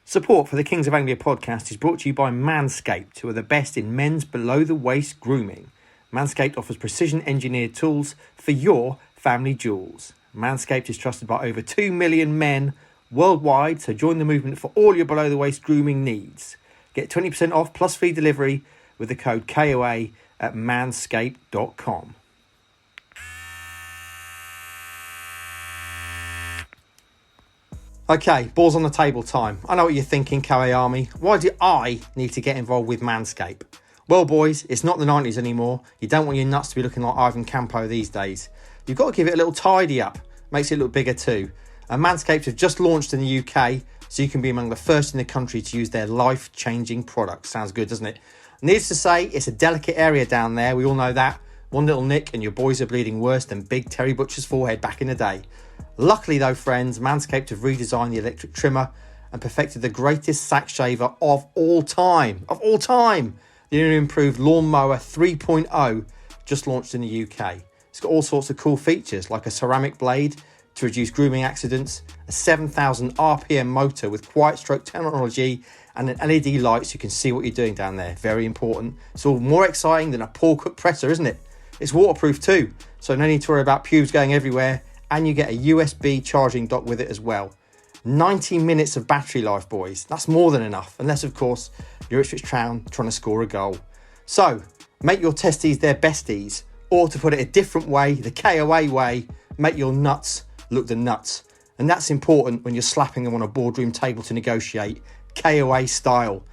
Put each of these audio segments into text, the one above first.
Support for the Kings of Anglia podcast is brought to you by Manscaped, who are the best in men's below-the-waist grooming. Manscaped offers precision-engineered tools for your family jewels. Manscaped is trusted by over 2 million men worldwide, so join the movement for all your below-the-waist grooming needs. Get 20% off plus free delivery with the code KOA at manscaped.com. Okay, balls on the table time. I know what you're thinking, KOA Army. Why do I need to get involved with Manscaped? Well, boys, it's not the 90s anymore. You don't want your nuts to be looking like Ivan Campo these days. You've got to give it a little tidy up. Makes it look bigger too. And Manscaped have just launched in the UK, so you can be among the first in the country to use their life-changing products. Sounds good, doesn't it? Needless to say, it's a delicate area down there. We all know that. One little nick and your boys are bleeding worse than Big Terry Butcher's forehead back in the day. Luckily though, friends, Manscaped have redesigned the electric trimmer and perfected the greatest sack shaver of all time. Of all time! The new improved Lawnmower 3.0 just launched in the UK. It's got all sorts of cool features like a ceramic blade to reduce grooming accidents, a 7,000 RPM motor with quiet stroke technology, and an LED light so you can see what you're doing down there. Very important. It's all more exciting than a Paul Cook presser, isn't it? It's waterproof too, so no need to worry about pubes going everywhere, and you get a USB charging dock with it as well. 90 minutes of battery life, boys. That's more than enough, unless of course you're Ipswich Town trying to score a goal. So make your testes their besties, or to put it a different way, the KOA way, make your nuts look the nuts. And that's important when you're slapping them on a boardroom table to negotiate, KOA style.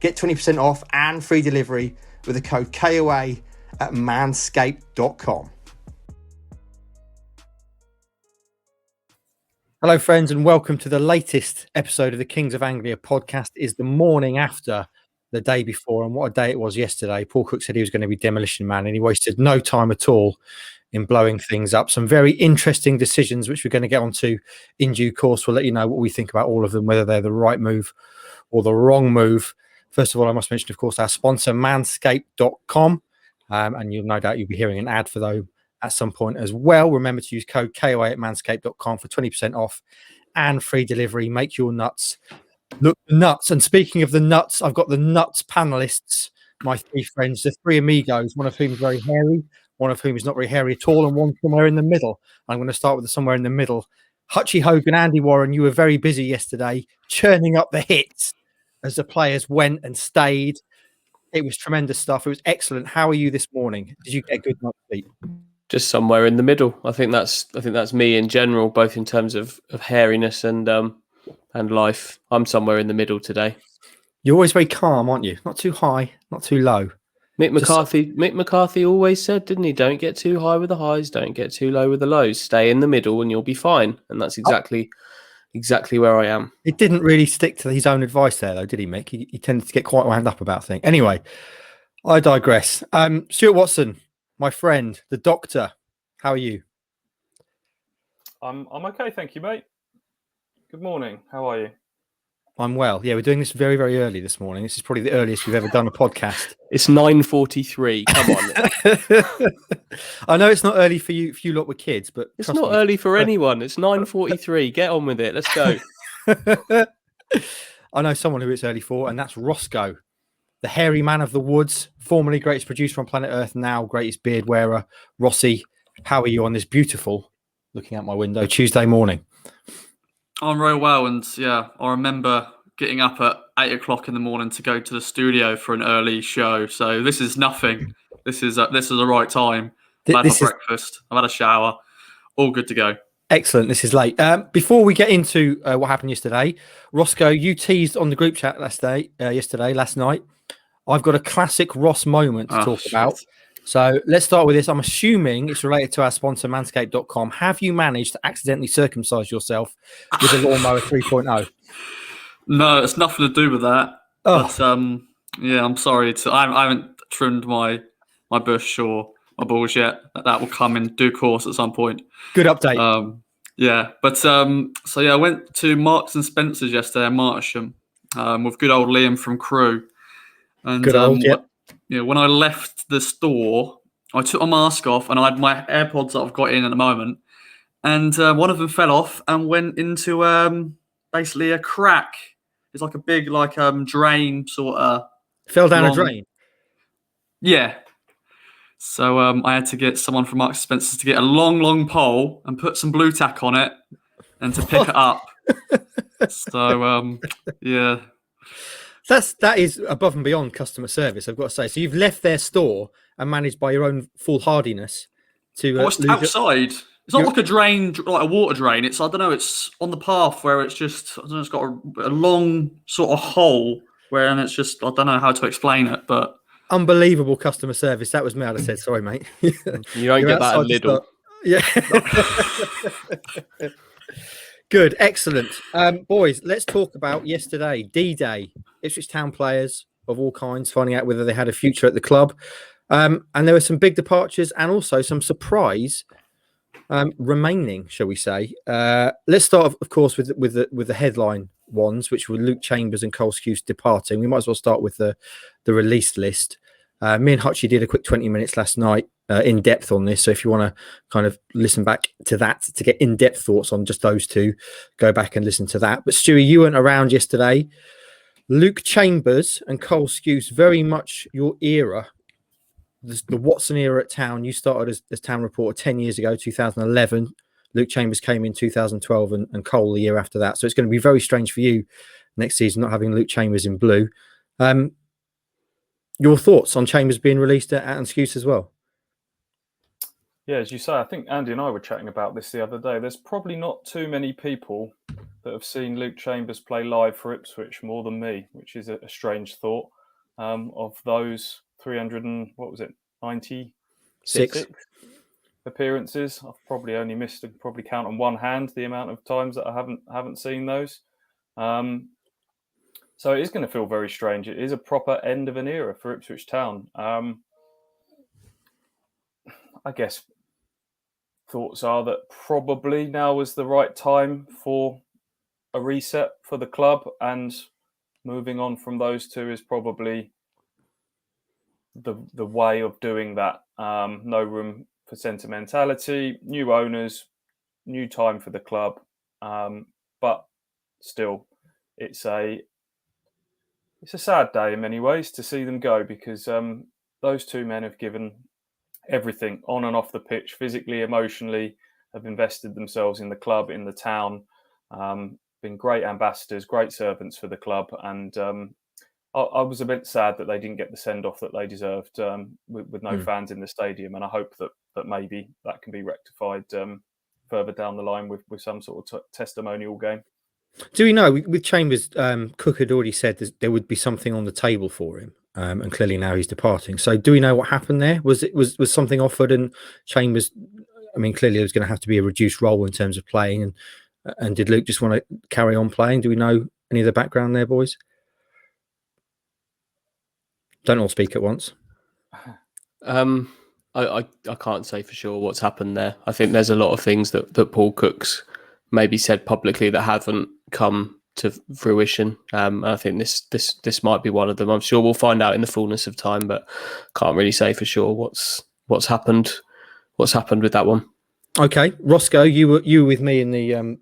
Get 20% off and free delivery with the code KOA at manscaped.com. Hello friends, and welcome to the latest episode of the Kings of Anglia podcast. It's the morning after the day before, and what a day it was yesterday. Paul Cook said he was going to be demolition man, and he wasted no time at all in blowing things up. Some very interesting decisions, which we're going to get onto in due course. We'll let you know what we think about all of them, whether they're the right move or the wrong move. First of all, I must mention, of course, our sponsor, manscaped.com. And you'll no doubt you'll be hearing an ad for them at some point as well. Remember to use code KOA at manscaped.com for 20% off and free delivery. Make your nuts look nuts. And speaking of the nuts, I've got the nuts panelists, my three friends, the three amigos, one of whom is very hairy, one of whom is not very hairy at all, and one somewhere in the middle. I'm going to start with the somewhere in the middle. Hutchie Hogan, Andy Warren, you were very busy yesterday churning up the hits as the players went and stayed. It was tremendous stuff. It was excellent. How are you this morning? Did you get a good night's sleep? Just somewhere in the middle. I think that's me in general, both in terms of hairiness and life. I'm somewhere in the middle today. You're always very calm, aren't you? Not too high, not too low. Mick McCarthy always said, didn't he? Don't get too high with the highs, don't get too low with the lows. Stay in the middle and you'll be fine. And that's exactly where I am. It didn't really stick to his own advice there, though, did he, Mick? He tended to get quite wound up about things. Anyway, I digress. Stuart Watson, my friend, the doctor, how are you? I'm okay, thank you, mate. Good morning. How are you? I'm well. Yeah, we're doing this very, very early this morning. This is probably the earliest we've ever done a podcast. It's 9:43. Come on. I know it's not early for you lot with kids, but it's not early for anyone. It's 9:43. Get on with it. Let's go. I know someone who it's early for, and that's Roscoe, the hairy man of the woods, formerly greatest producer on planet Earth, now greatest beard wearer. Rossi, how are you on this beautiful, looking out my window, Tuesday morning? I'm very well, and yeah, I remember getting up at 8 o'clock in the morning to go to the studio for an early show. So this is nothing. This is the right time. I've had my breakfast. I've had a shower. All good to go. Excellent. This is late. Before we get into what happened yesterday, Roscoe, you teased on the group chat last night. I've got a classic Ross moment to talk about. So let's start with this. I'm assuming it's related to our sponsor, Manscaped.com. Have you managed to accidentally circumcise yourself with a Lawnmower 3.0? No, it's nothing to do with that. Oh. But yeah, I'm sorry. I haven't trimmed my bush or my balls yet. That will come in due course at some point. Good update. Yeah, but so yeah, I went to Marks and Spencer's yesterday in Marsham with good old Liam from Crew. And good old, yep. Yeah, when I left the store, I took my mask off and I had my AirPods that I've got in at the moment, and one of them fell off and went into basically a crack It's like a big drain sort of. Fell down a drain. Yeah. So I had to get someone from Marks and Spencer's to get a long pole and put some blue tack on it and to pick it up. So yeah. That is above and beyond customer service, I've got to say. So you've left their store and managed by your own foolhardiness to. It's outside. It's not like a drain, like a water drain. It's, I don't know, it's on the path where it's just, I don't know, it's got a long sort of hole where, and it's just, I don't know how to explain it, but. Unbelievable customer service. That was me. I'd have said, sorry, mate. You don't get that a little. Yeah. Good. Excellent. Boys, let's talk about yesterday, D-Day. Ipswich Town players of all kinds finding out whether they had a future at the club. And there were some big departures and also some surprise remaining, shall we say. Let's start, of course, with the headline ones, which were Luke Chambers and Cole Skuse departing. We might as well start with the released list. Me and Hutchie did a quick 20 minutes last night in depth on this. So if you want to kind of listen back to that to get in-depth thoughts on just those two, go back and listen to that. But Stewie, you weren't around yesterday. Luke Chambers and Cole Skuse, very much your era. The Watson era at Town. You started as Town reporter 10 years ago, 2011. Luke Chambers came in 2012 and Cole the year after that. So it's going to be very strange for you next season not having Luke Chambers in blue. Your thoughts on Chambers being released at Skuse as well? Yeah, as you say, I think Andy and I were chatting about this the other day. There's probably not too many people that have seen Luke Chambers play live for Ipswich more than me, which is a strange thought. Of those 96 appearances, I've probably only missed, probably count on one hand the amount of times that I haven't seen those. So it is going to feel very strange. It is a proper end of an era for Ipswich Town. I guess thoughts are that probably now is the right time for a reset for the club, and moving on from those two is probably the way of doing that. No room for sentimentality, new owners, new time for the club. But still, it's a sad day in many ways to see them go, because those two men have given everything on and off the pitch, physically, emotionally, have invested themselves in the club, in the town, been great ambassadors, great servants for the club. And I was a bit sad that they didn't get the send-off that they deserved with no fans in the stadium. And I hope that maybe that can be rectified further down the line with some sort of testimonial game. Do we know, with Chambers, Cook had already said there would be something on the table for him, and clearly now he's departing. So do we know what happened there? Was something offered, and Chambers, I mean, clearly there was going to have to be a reduced role in terms of playing, and did Luke just want to carry on playing? Do we know any of the background there, boys? Don't all speak at once. I can't say for sure what's happened there. I think there's a lot of things that Paul Cook's maybe said publicly that haven't come to fruition. I think this might be one of them. I'm sure we'll find out in the fullness of time, but can't really say for sure what's happened with that one. Okay, Roscoe, you were with me in the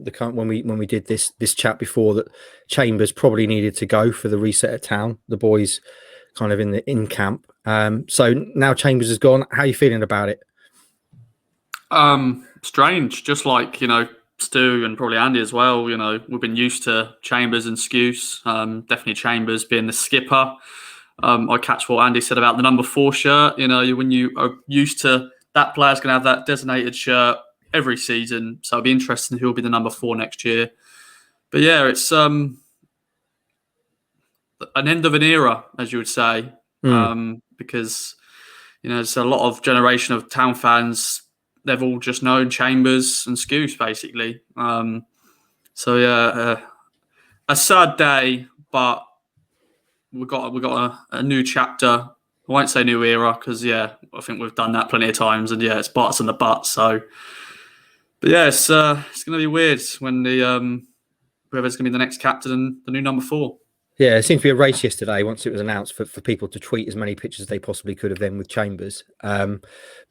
when we did this chat before, that Chambers probably needed to go for the reset at Town. The boys kind of in camp. So now Chambers is gone. How are you feeling about it? Strange, just like, Stu and probably Andy as well. We've been used to Chambers and Skuse. Definitely Chambers being the skipper. I catch what Andy said about the number 4 shirt. When you are used to that player's going to have that designated shirt every season. So it'll be interesting who will be the number 4 next year. But yeah, it's an end of an era, as you would say, because there's a lot of generation of Town fans. They've all just known Chambers and Skuse, basically. So yeah, a sad day, but we got a new chapter. I won't say new era because I think we've done that plenty of times, and it's butts and the butts. So, but yeah, it's going to be weird when whoever's going to be the next captain and the new number 4. Yeah, it seemed to be a race yesterday once it was announced for people to tweet as many pictures as they possibly could of them with Chambers. But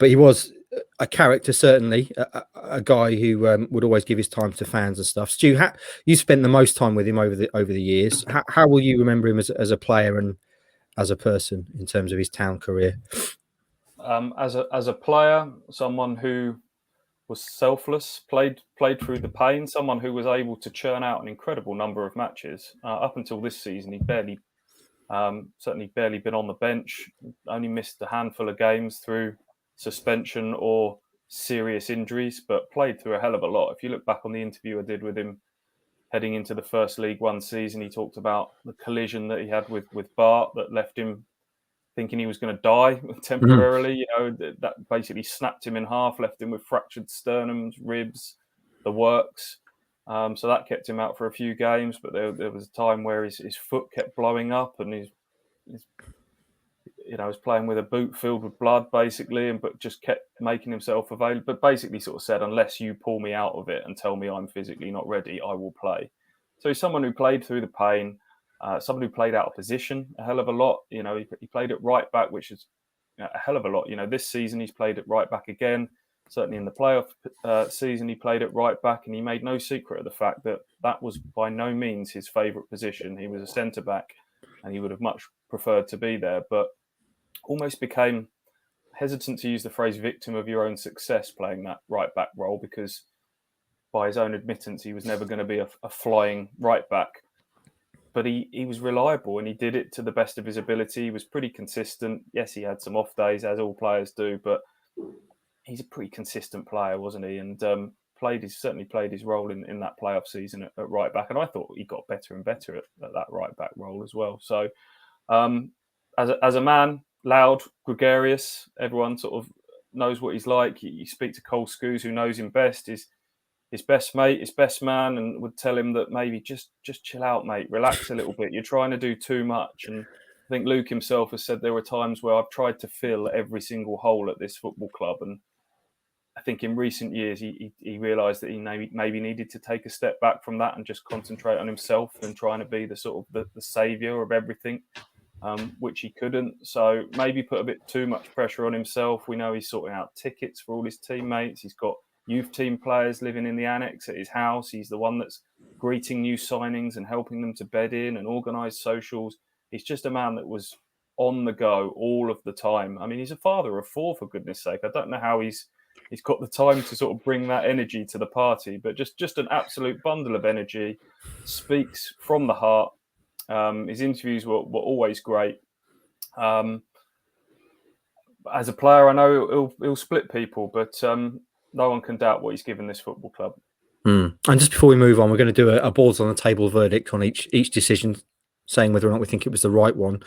he was, a character, certainly, a guy who would always give his time to fans and stuff. Stu, you spent the most time with him over the years. How will you remember him as a player and as a person in terms of his town career? As a player, someone who was selfless, played through the pain, someone who was able to churn out an incredible number of matches. Up until this season, he certainly barely been on the bench, only missed a handful of games through suspension or serious injuries, but played through a hell of a lot. If you look back on the interview I did with him heading into the first League One season, he talked about the collision that he had with Bart that left him thinking he was going to die temporarily. That basically snapped him in half, left him with fractured sternums, ribs, the works. So that kept him out for a few games. But there was a time where his foot kept blowing up, and he was playing with a boot filled with blood, basically, but just kept making himself available. But basically, sort of said, unless you pull me out of it and tell me I'm physically not ready, I will play. So he's someone who played through the pain. Someone who played out of position a hell of a lot. He played at right back, which is a hell of a lot. This season he's played at right back again. Certainly in the playoff season, he played at right back, and he made no secret of the fact that was by no means his favourite position. He was a centre back, and he would have much preferred to be there, but almost became hesitant to use the phrase victim of your own success playing that right back role, because by his own admittance, he was never going to be a flying right back. But he was reliable, and he did it to the best of his ability. He was pretty consistent. Yes, he had some off days, as all players do, but he's a pretty consistent player, wasn't he? And certainly played his role in that playoff season at right back. And I thought he got better and better at that right back role as well. So as a man, loud, gregarious, everyone sort of knows what he's like. You speak to Cole Skuse, who knows him best, his best mate, his best man, and would tell him that maybe just chill out, mate, relax a little bit. You're trying to do too much. And I think Luke himself has said there were times where I've tried to fill every single hole at this football club. And I think in recent years, he realised that he maybe needed to take a step back from that and just concentrate on himself and trying to be the sort of the saviour of everything, which he couldn't. So maybe put a bit too much pressure on himself. We know he's sorting out tickets for all his teammates. He's got youth team players living in the annex at his house. He's the one that's greeting new signings and helping them to bed in and organise socials. He's just a man that was on the go all of the time. I mean, he's a father of 4, for goodness sake. I don't know how he's got the time to sort of bring that energy to the party, but just an absolute bundle of energy, speaks from the heart. His interviews were always great. As a player, I know he'll split people, but no one can doubt what he's given this football club. And just before we move on, we're going to do a balls on the table verdict on each decision, saying whether or not we think it was the right one.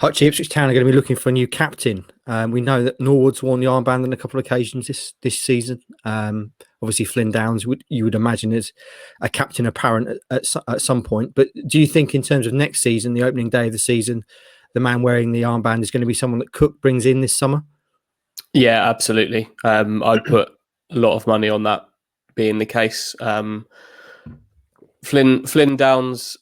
Hutchie, Ipswich Town are going to be looking for a new captain. We know that Norwood's worn the armband on a couple of occasions this season. Obviously, Flynn Downs, you would imagine, is a captain apparent at some point. But do you think in terms of next season, the opening day of the season, the man wearing the armband is going to be someone that Cook brings in this summer? Yeah, absolutely. I'd put a lot of money on that being the case. Flynn Downs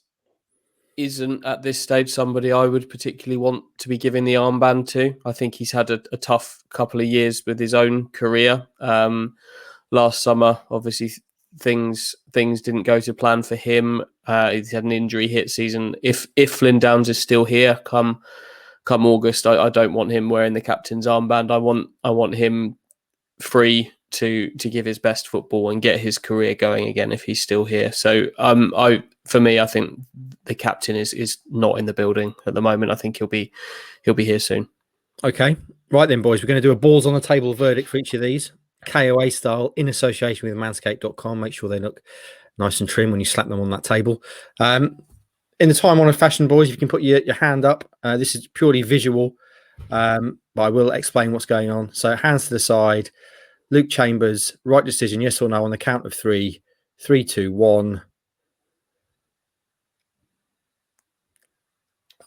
isn't at this stage somebody I would particularly want to be giving the armband to. I think he's had a tough couple of years with his own career. Last summer, obviously, things didn't go to plan for him. He's had an injury hit season. If Flynn Downs is still here come August, I don't want him wearing the captain's armband. I want him free to give his best football and get his career going again if he's still here. So for me, I think the captain is not in the building at the moment. I think he'll be here soon. Okay, right then, boys, we're going to do a balls on the table verdict for each of these, KOA style, in association with Manscaped.com. Make sure they look nice and trim when you slap them on that table. In the time-honoured fashion, boys, if you can put your hand up. This is purely visual, but I will explain what's going on. So hands to the side. Luke Chambers, right decision, yes or no, on the count of 3. 3, 2, 1.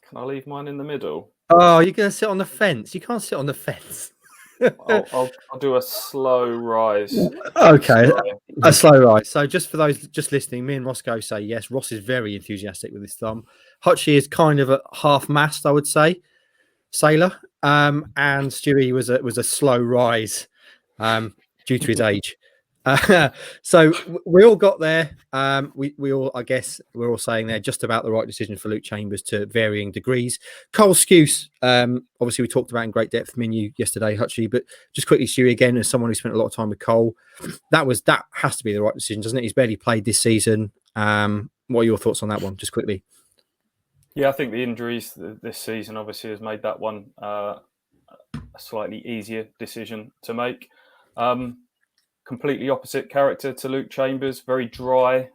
Can I leave mine in the middle? Oh, you're going to sit on the fence. You can't sit on the fence. I'll do a slow rise. Okay, a slow rise. So just for those just listening, me and Roscoe say yes. Ross is very enthusiastic with his thumb. Hutchie is kind of a half-mast, I would say, sailor. And Stewie was a slow rise due to his age. So we all got there. We all, I guess, we're all saying they're just about the right decision for Luke Chambers to varying degrees. Cole Skuse, obviously we talked about in great depth, me and you yesterday, Hutchie, but just quickly, Stewie, again, as someone who spent a lot of time with Cole, that has to be the right decision, doesn't it? He's barely played this season. What are your thoughts on that one, just quickly? Yeah, I think the injuries this season obviously has made that one a slightly easier decision to make. Completely opposite character to Luke Chambers, very dry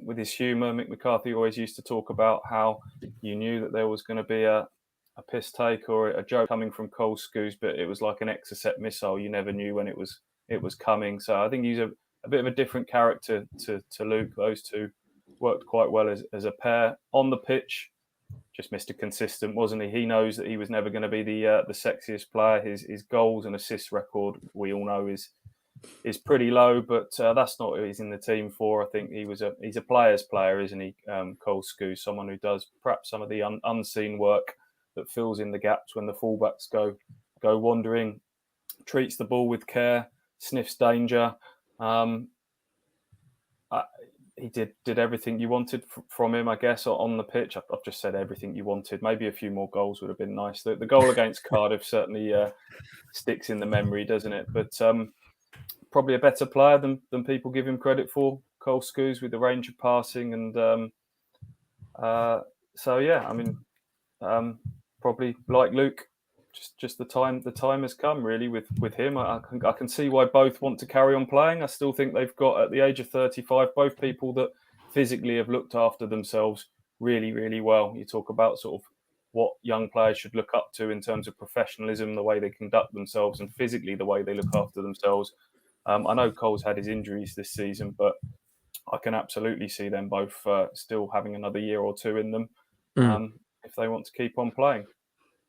with his humour. Mick McCarthy always used to talk about how you knew that there was going to be a piss take or a joke coming from Cole Skuse, but it was like an Exocet missile. You never knew when it was coming. So I think he's a bit of a different character to Luke. Those two worked quite well as a pair. On the pitch, just Mr. Consistent, wasn't he? He knows that he was never going to be the sexiest player. His goals and assists record, we all know, is pretty low, but that's not what he's in the team for. I think he's a player's player, isn't he? Cole Skuse, someone who does perhaps some of the unseen work that fills in the gaps when the fullbacks go wandering, treats the ball with care, sniffs danger. He did everything you wanted from him, I guess, on the pitch. I've just said everything you wanted. Maybe a few more goals would have been nice. The goal against Cardiff certainly sticks in the memory, doesn't it? But probably a better player than people give him credit for, Cole Skuse, with the range of passing. And so, yeah, I mean, probably like Luke, just the time has come really with him. I can see why both want to carry on playing. I still think they've got, at the age of 35, both people that physically have looked after themselves really, really well. You talk about sort of what young players should look up to in terms of professionalism, the way they conduct themselves, and physically the way they look after themselves. I know Cole's had his injuries this season, but I can absolutely see them both still having another year or two in them if they want to keep on playing.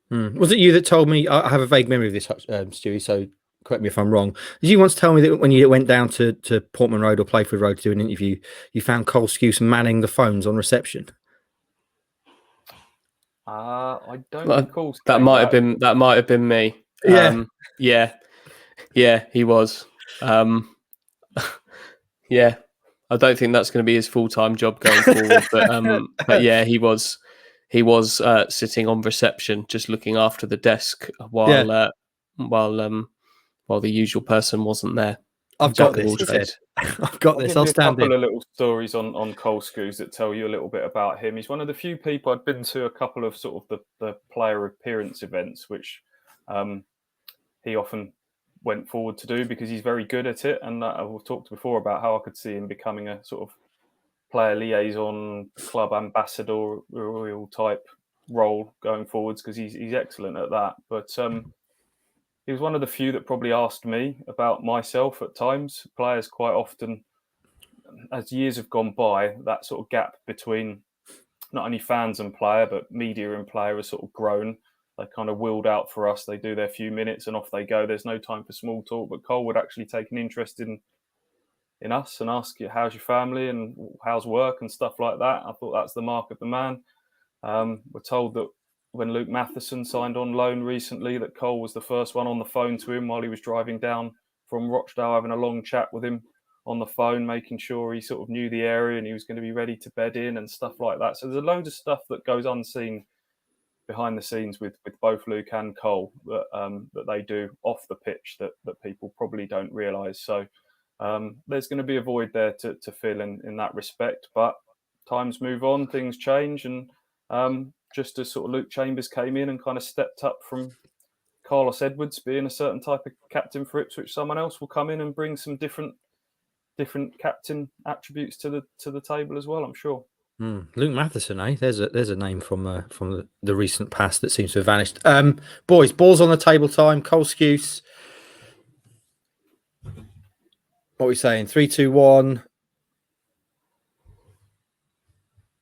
Was it you that told me? I have a vague memory of this, Stewie, so correct me if I'm wrong. Did you once tell me that when you went down to Portman Road or Playford Road to do an interview, you found Cole Skuse manning the phones on reception? I don't recall. That might have been me. Yeah. Yeah, he was. Yeah, I don't think that's going to be his full-time job going forward. But yeah, he was sitting on reception, just looking after the desk while the usual person wasn't there. I've got this. He said. I've got this. I'll stand in. A couple of little stories on Cole Skuse that tell you a little bit about him. He's one of the few people. I'd been to a couple of sort of the player appearance events, which he often went forward to do because he's very good at it. And I've talked before about how I could see him becoming a sort of player liaison, club ambassadorial type role going forwards because he's excellent at that. But he was one of the few that probably asked me about myself at times. Players quite often, as years have gone by, that sort of gap between not only fans and player, but media and player has sort of grown. They kind of wheeled out for us. They do their few minutes and off they go. There's no time for small talk. But Cole would actually take an interest in us and ask you, how's your family and how's work and stuff like that. I thought that's the mark of the man. We're told that when Luke Matheson signed on loan recently, that Cole was the first one on the phone to him while he was driving down from Rochdale, having a long chat with him on the phone, making sure he sort of knew the area and he was going to be ready to bed in and stuff like that. So there's a load of stuff that goes unseen behind the scenes with both Luke and Cole that they do off the pitch that people probably don't realise. So there's going to be a void there to fill in that respect. But times move on, things change, and just as sort of Luke Chambers came in and kind of stepped up from Carlos Edwards being a certain type of captain for Ipswich, someone else will come in and bring some different captain attributes to the table as well, I'm sure. Luke Matheson, eh? There's a name from the recent past that seems to have vanished. Boys, balls on the table time. Cole Skuse. What are we saying? 3, 2, 1.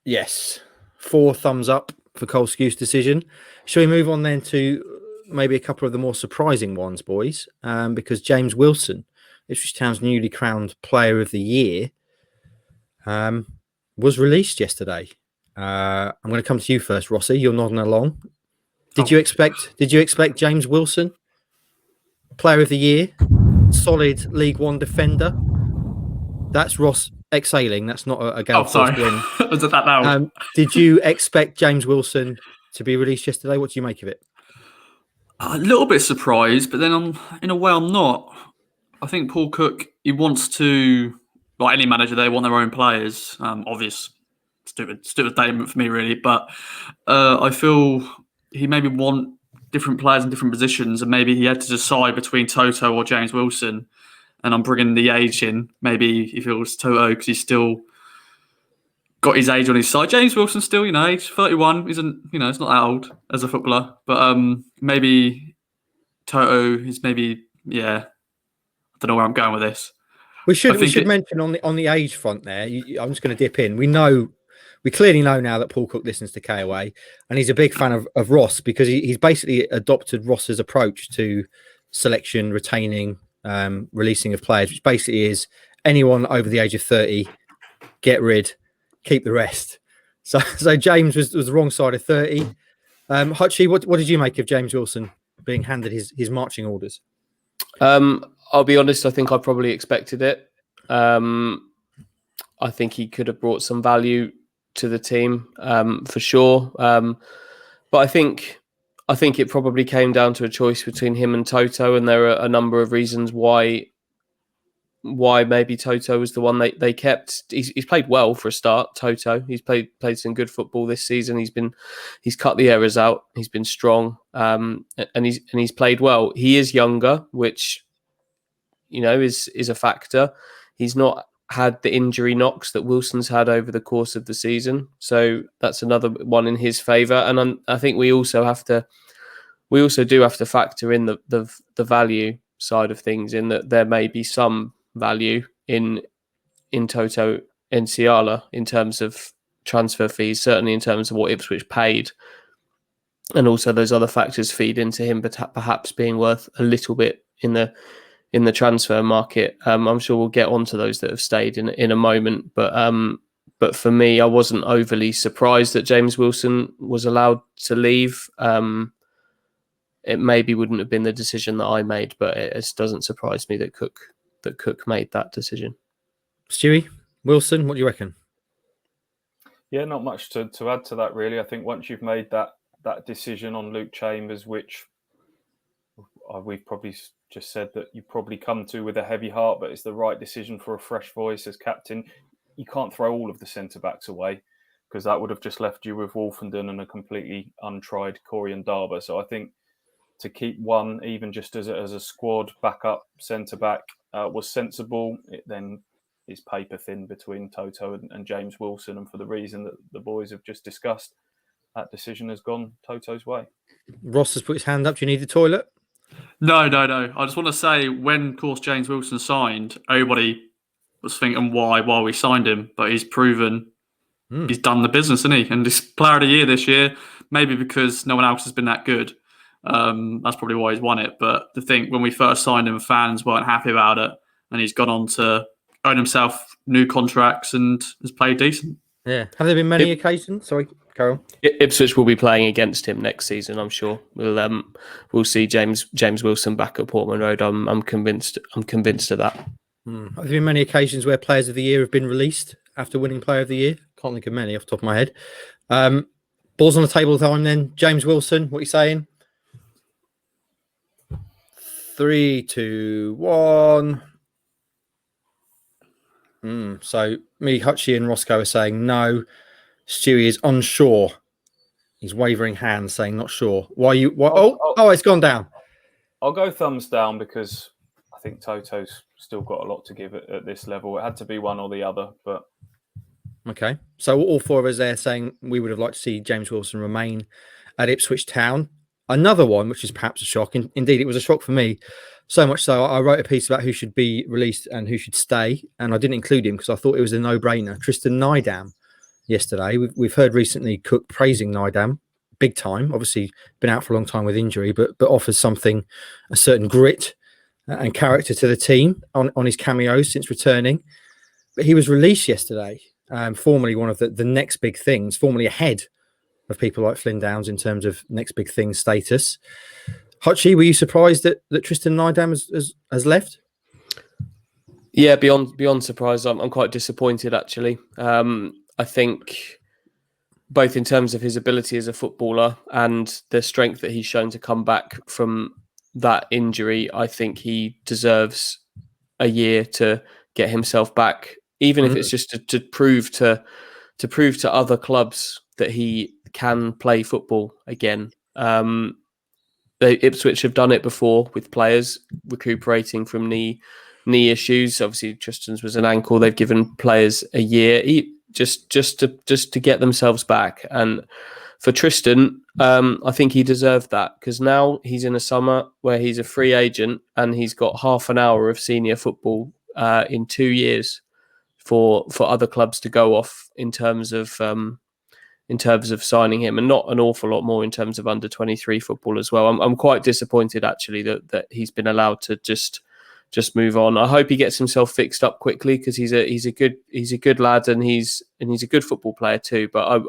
Yes. 4 thumbs up for Cole Skuse decision. Shall we move on then to maybe a couple of the more surprising ones, boys? Because James Wilson, Ipswich Town's newly crowned Player of the Year, was released yesterday. I'm going to come to you first, Rossi. You're nodding along. Did you expect James Wilson Player of the Year? solid League One defender. That's Ross exhaling. That's not a gale force wind. Was it that loud? Did you expect James Wilson to be released yesterday? What do you make of it? A little bit surprised, but then in a way I'm not. I think Paul Cook, he wants to, like any manager, they want their own players. Obvious, stupid statement for me, really. But I feel he maybe want different players in different positions, and maybe he had to decide between Toto or James Wilson. And I'm bringing the age in. Maybe he feels Toto because he's still got his age on his side. James Wilson still, age 31. Isn't it's not that old as a footballer. But maybe Toto is I don't know where I'm going with this. We should mention on the age front there. I'm just going to dip in. We clearly know now that Paul Cook listens to KOA, and he's a big fan of Ross because he's basically adopted Ross's approach to selection, retaining, releasing of players, which basically is anyone over the age of 30, get rid, keep the rest. So James was the wrong side of 30. Hutchie, what did you make of James Wilson being handed his marching orders? I'll be honest, I think I probably expected it. I think he could have brought some value to the team, for sure. But I think it probably came down to a choice between him and Toto, and there are a number of reasons why maybe Toto was the one they kept. He's played well for a start. Toto, he's played some good football this season. He's cut the errors out. He's been strong, and he's played well. He is younger, which is a factor. He's not had the injury knocks that Wilson's had over the course of the season, so that's another one in his favour. And I think we also do have to factor in the value side of things, in that there may be some value in Toto Nsiala in terms of transfer fees, certainly in terms of what Ipswich paid, and also those other factors feed into him, but perhaps being worth a little bit in the transfer market. I'm sure we'll get onto those that have stayed in a moment, but for me, I wasn't overly surprised that James Wilson was allowed to leave. It maybe wouldn't have been the decision that I made, but it doesn't surprise me that Cook made that decision. Stewie, Wilson, what do you reckon? Yeah, not much to add to that, really. I think once you've made that decision on Luke Chambers, which we've probably just said that you probably come to with a heavy heart, but it's the right decision for a fresh voice as captain. You can't throw all of the centre-backs away, because that would have just left you with Wolfenden and a completely untried Corey and Darber. So I think to keep one, even just as a squad backup centre-back, was sensible. It then is paper thin between Toto and James Wilson. And for the reason that the boys have just discussed, that decision has gone Toto's way. Ross has put his hand up. Do you need the toilet? No. I just want to say, when, of course, James Wilson signed, everybody was thinking why we signed him, but he's proven he's done the business, isn't he? And this player of the year this year, maybe because no one else has been that good. That's probably why he's won it. But to think, when we first signed him, fans weren't happy about it, and he's gone on to earn himself new contracts and has played decent. Yeah. Have there been many occasions? Sorry, Carol. Ipswich will be playing against him next season, I'm sure. We'll see James Wilson back at Portman Road. I'm convinced of that. Have there been many occasions where players of the year have been released after winning player of the year? Can't think of many off the top of my head. Balls on the table time then. James Wilson, what are you saying? 3, 2, 1. So me, Hutchie and Roscoe are saying no. Stewie is unsure. He's wavering hands saying not sure. Why you? What? Oh, it's gone down. I'll go thumbs down, because I think Toto's still got a lot to give at this level. It had to be one or the other, but... Okay. So all four of us there saying we would have liked to see James Wilson remain at Ipswich Town. Another one, which is perhaps a shock. Indeed, it was a shock for me. So much so, I wrote a piece about who should be released and who should stay, and I didn't include him because I thought it was a no-brainer. Tristan Nydam yesterday. We've heard recently Cook praising Nydam big time. Obviously, been out for a long time with injury, but offers something, a certain grit and character to the team on his cameos since returning. But he was released yesterday, formerly one of the next big things, formerly ahead of people like Flynn Downs in terms of next big thing status. Hutchie, were you surprised that Tristan Nydam has left? Yeah, beyond surprised. I'm quite disappointed actually. I think both in terms of his ability as a footballer and the strength that he's shown to come back from that injury, I think he deserves a year to get himself back, even if it's just to prove to other clubs that he can play football again. Ipswich have done it before with players recuperating from knee issues. Obviously, Tristan's was an ankle. They've given players a year just to get themselves back. And for Tristan, I think he deserved that, because now he's in a summer where he's a free agent and he's got half an hour of senior football in 2 years for other clubs to go off in terms of signing him, and not an awful lot more in terms of under 23 football as well. I'm quite disappointed actually that he's been allowed to just move on. I hope he gets himself fixed up quickly, because he's a good lad and he's a good football player too. But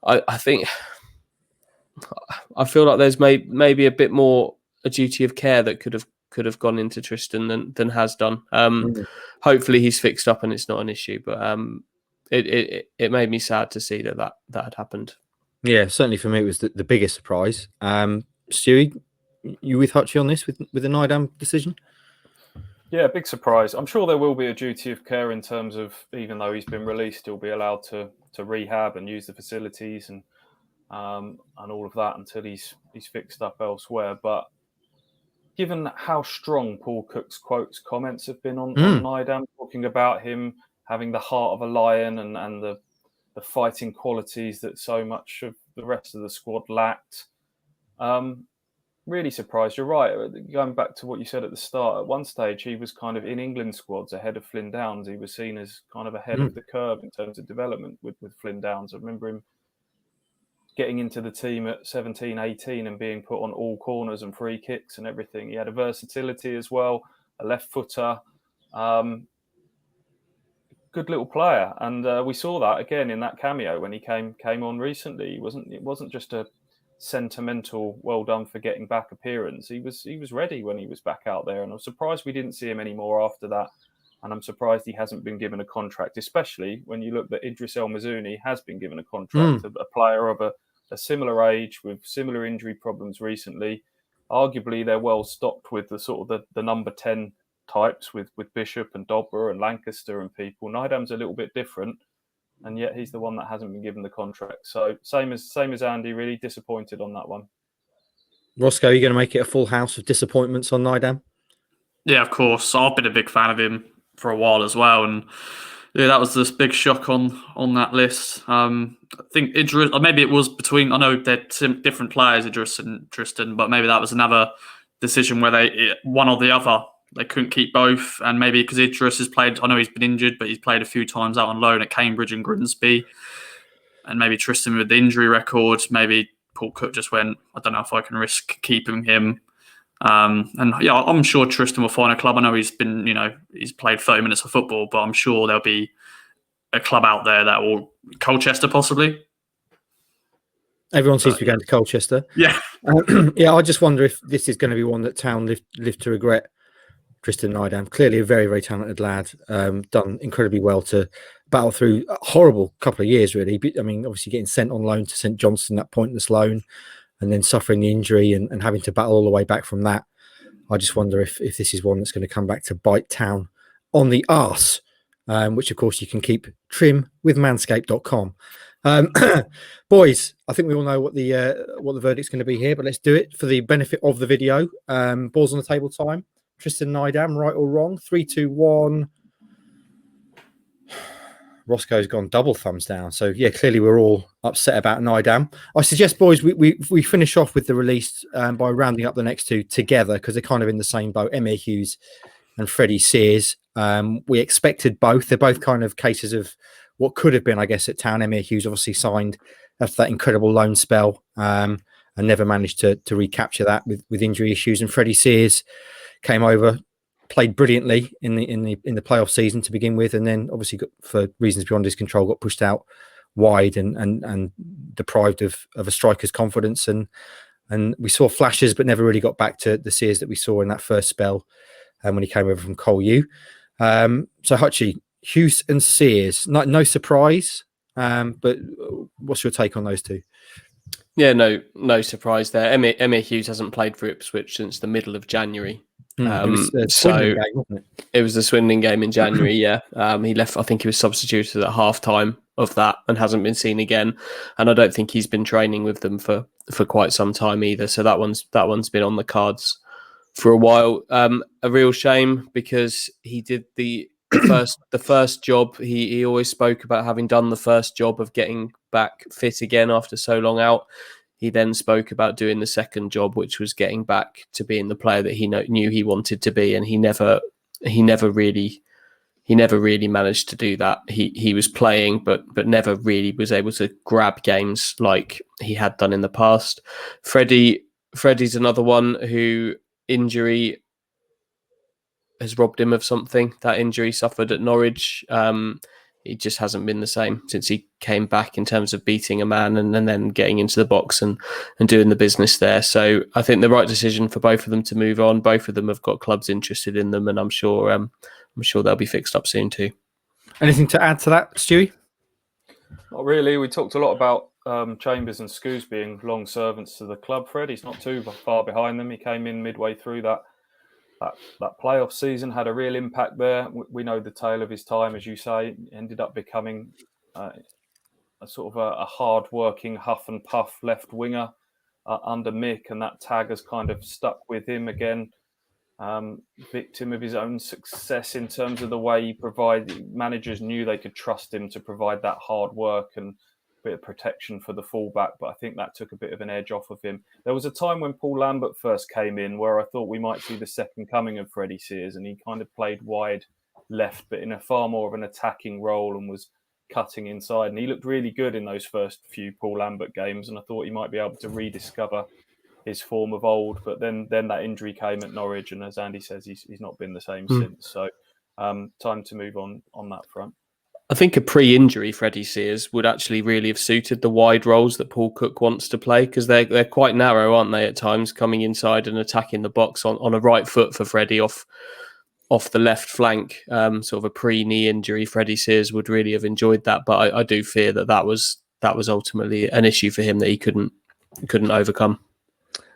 I think I feel like there's maybe a bit more a duty of care that could have gone into Tristan than has done. Hopefully he's fixed up and it's not an issue. But it made me sad to see that had happened. Yeah, certainly for me it was the biggest surprise. Stewie, you with Hutchie on this with the Nydam decision? Yeah, big surprise. I'm sure there will be a duty of care in terms of, even though he's been released, he'll be allowed to rehab and use the facilities and all of that until he's fixed up elsewhere. But given how strong Paul Cook's comments have been on Nydam, talking about him having the heart of a lion and the fighting qualities that so much of the rest of the squad lacked, really surprised. You're right. Going back to what you said at the start, at one stage he was kind of in England squads ahead of Flynn Downs. He was seen as kind of ahead of the curve in terms of development with Flynn Downs. I remember him getting into the team at 17, 18 and being put on all corners and free kicks and everything. He had a versatility as well, a left footer, good little player. And we saw that again in that cameo when he came on recently. It wasn't just a sentimental well done for getting back appearance. He was ready when he was back out there, and I'm surprised we didn't see him anymore after that. And I'm surprised he hasn't been given a contract, especially when you look that Idris El Mazouni has been given a contract, a player of a similar age with similar injury problems recently. Arguably, they're well stocked with the sort of the number 10 types with Bishop and Dobber and Lancaster and people. Nydam's a little bit different, and yet he's the one that hasn't been given the contract. So same as Andy, really disappointed on that one. Roscoe, are you going to make it a full house of disappointments on Nydam? Yeah, of course. I've been a big fan of him for a while as well, and yeah, that was this big shock on that list. I think Idris, or maybe it was between, I know they're different players, Idris and Tristan, but maybe that was another decision where one or the other, they couldn't keep both. And maybe because Idris has played, I know he's been injured, but he's played a few times out on loan at Cambridge and Grimsby. And maybe Tristan with the injury record, maybe Paul Cook just went, I don't know if I can risk keeping him. And yeah, I'm sure Tristan will find a club. I know he's played 30 minutes of football, but I'm sure there'll be a club out there that will, Colchester possibly. Everyone seems to be going to Colchester. Yeah. Yeah, I just wonder if this is going to be one that Town live to regret. Tristan Nydam, clearly a very, very talented lad, done incredibly well to battle through a horrible couple of years, really. I mean, obviously getting sent on loan to St Johnstone, that pointless loan, and then suffering the injury and having to battle all the way back from that. I just wonder if this is one that's going to come back to bite Town on the arse, which, of course, you can keep trim with manscaped.com. Boys, I think we all know what the verdict's going to be here, but let's do it for the benefit of the video. Balls on the table time. Tristan Nydam, right or wrong? 3, 2, 1. Roscoe's gone double thumbs down. So, yeah, clearly we're all upset about Nydam. I suggest, boys, we finish off with the release by rounding up the next two together because they're kind of in the same boat. Emir Hughes and Freddie Sears. We expected both. They're both kind of cases of what could have been, I guess, at Town. Emir Hughes obviously signed after that incredible loan spell and never managed to recapture that with injury issues. And Freddie Sears came over, played brilliantly in the playoff season to begin with, and then obviously for reasons beyond his control got pushed out wide and deprived of a striker's confidence. And we saw flashes, but never really got back to the Sears that we saw in that first spell when he came over from Col U. So Hutchie, Hughes and Sears, no surprise, but what's your take on those two? Yeah, no surprise there. Emir Hughes hasn't played for Ipswich since the middle of January. It was the Swindon game, wasn't it? It was the Swindon game in January, yeah. He left, I think he was substituted at half-time of that and hasn't been seen again. And I don't think he's been training with them for quite some time either. So that one's been on the cards for a while. A real shame because he did the first job. He always spoke about having done the first job of getting back fit again after so long out. He then spoke about doing the second job, which was getting back to being the player that he knew he wanted to be, and he never really managed to do that. He was playing, but never really was able to grab games like he had done in the past. Freddie's another one who injury has robbed him of something. That injury suffered at Norwich. He just hasn't been the same since he came back in terms of beating a man and then getting into the box and doing the business there. So I think the right decision for both of them to move on. Both of them have got clubs interested in them, and I'm sure they'll be fixed up soon too. Anything to add to that, Stewie? Not really. We talked a lot about Chambers and Skuse being long servants to the club. Freddie's not too far behind them. He came in midway through that playoff season, had a real impact there. We know the tale of his time, as you say, ended up becoming a sort of a hard-working, huff and puff left winger under Mick, and that tag has kind of stuck with him again. Victim of his own success in terms of the way he provided. Managers knew they could trust him to provide that hard work and bit of protection for the fullback, but I think that took a bit of an edge off of him. There was a time when Paul Lambert first came in where I thought we might see the second coming of Freddie Sears, and he kind of played wide left, but in a far more of an attacking role and was cutting inside. And he looked really good in those first few Paul Lambert games, and I thought he might be able to rediscover his form of old. But then that injury came at Norwich, and as Andy says, he's not been the same since. So time to move on that front. I think a pre-injury Freddie Sears would actually really have suited the wide roles that Paul Cook wants to play, because they're quite narrow, aren't they, at times, coming inside and attacking the box on a right foot for Freddie off the left flank. Sort of a pre-knee injury, Freddie Sears would really have enjoyed that, but I do fear that was ultimately an issue for him that he couldn't overcome.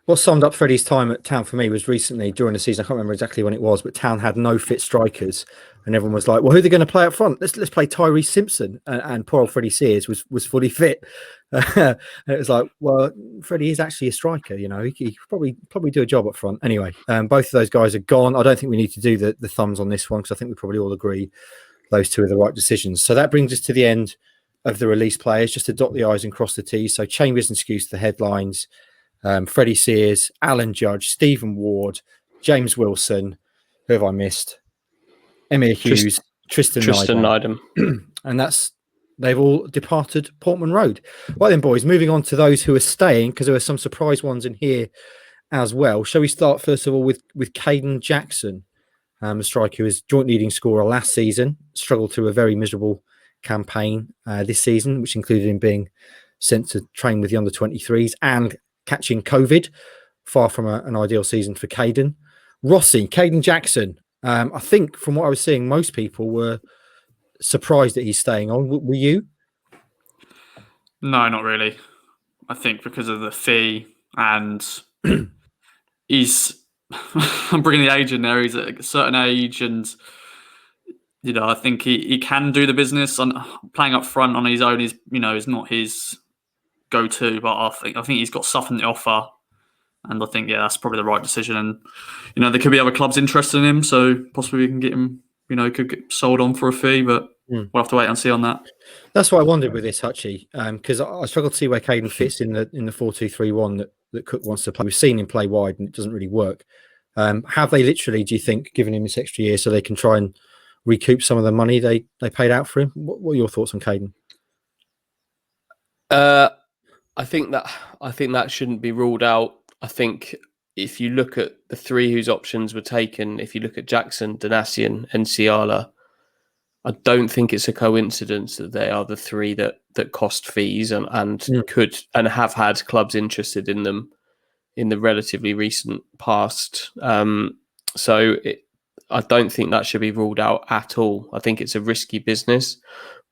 What summed up Freddie's time at Town for me was recently during the season. I can't remember exactly when it was, but Town had no fit strikers, and everyone was like, "Well, who are they going to play up front? Let's play Tyrese Simpson." And poor old Freddie Sears was fully fit. And it was like, well, Freddie is actually a striker. You know, he could probably do a job up front. Anyway, both of those guys are gone. I don't think we need to do the thumbs on this one, because I think we probably all agree those two are the right decisions. So that brings us to the end of the release players, just to dot the I's and cross the T's. So Chambers and Skuse, the headlines. Freddie Sears, Alan Judge, Stephen Ward, James Wilson. Who have I missed? Emir Hughes, Tristan Nydam. And they've all departed Portman Road. Right then, boys, moving on to those who are staying, because there are some surprise ones in here as well. Shall we start first of all with Caden Jackson, a striker who was joint leading scorer last season, struggled through a very miserable campaign this season, which included him being sent to train with the under-23s and catching COVID. Far from an ideal season for Caden. Caden Jackson. I think from what I was seeing, most people were surprised that he's staying on. Were you? No, not really. I think because of the fee, and I'm bringing the age in there. He's at a certain age, and I think he can do the business. On playing up front on his own is not his go-to, but I think he's got stuff in the offer, and I think that's probably the right decision. And there could be other clubs interested in him, so possibly we can get him. Could get sold on for a fee, but we'll have to wait and see on that. That's what I wondered with this, Hutchie, because I struggle to see where Caden fits in the 4-2-3-1 that Cook wants to play. We've seen him play wide, and it doesn't really work. Have they literally, do you think, given him this extra year so they can try and recoup some of the money they paid out for him? What are your thoughts on Caden? I think that shouldn't be ruled out. I think if you look at the three whose options were taken, if you look at Jackson, Donasian, and Ciala, I don't think it's a coincidence that they are the three that cost fees and could and have had clubs interested in them in the relatively recent past. I don't think that should be ruled out at all. I think it's a risky business,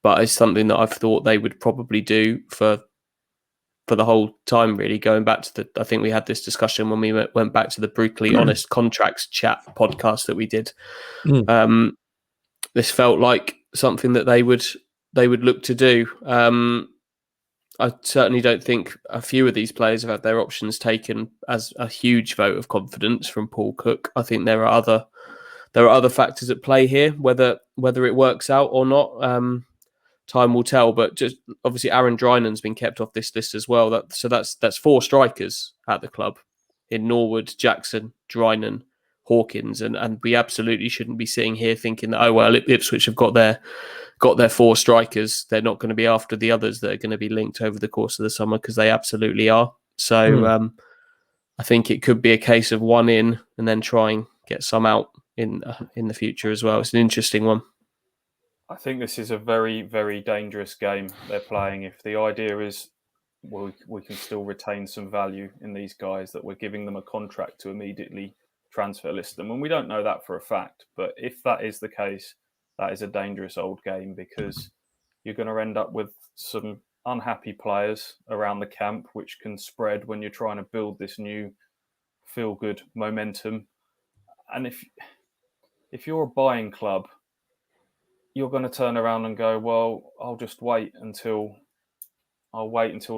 but it's something that I've thought they would probably do for the whole time, really. Going back to I think we had this discussion when we went back to the Brutally Honest Contracts Chat podcast that we did. This felt like something that they would look to do. I certainly don't think a few of these players have had their options taken as a huge vote of confidence from Paul Cook. I think there are other factors at play here, whether it works out or not. Time will tell, but just obviously Aaron Drinan's been kept off this list as well. That's 4 strikers at the club in Norwood, Jackson, Drinan, Hawkins, and we absolutely shouldn't be sitting here thinking that, oh well, Ipswich have got their 4 strikers. They're not going to be after the others that are going to be linked over the course of the summer, because they absolutely are. So I think it could be a case of one in and then try and get some out in the future as well. It's an interesting one. I think this is a very, very dangerous game they're playing. If the idea is, well, we can still retain some value in these guys, that we're giving them a contract to immediately transfer list them. And we don't know that for a fact. But if that is the case, that is a dangerous old game, because you're going to end up with some unhappy players around the camp, which can spread when you're trying to build this new feel-good momentum. And if you're a buying club, you're going to turn around and go, well, I'll wait until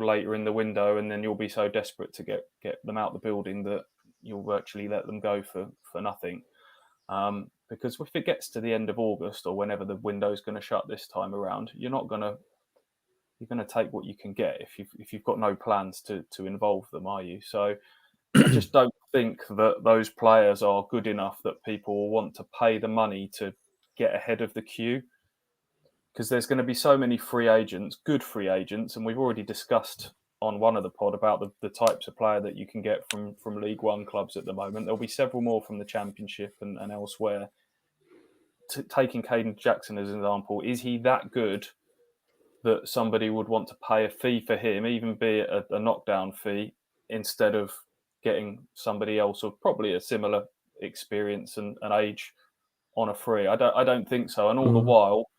later in the window, and then you'll be so desperate to get them out the building that you'll virtually let them go for nothing. Because if it gets to the end of August, or whenever the window's going to shut this time around, you're going to take what you can get if you've got no plans to involve them, are you? So I just don't think that those players are good enough that people will want to pay the money to get ahead of the queue, because there's going to be so many free agents, good free agents, and we've already discussed on one of the pod about the types of player that you can get from League One clubs at the moment. There'll be several more from the Championship and elsewhere. Taking Caden Jackson as an example, is he that good that somebody would want to pay a fee for him, even be it a knockdown fee, instead of getting somebody else of probably a similar experience and age on a free? I don't think so. And all the while,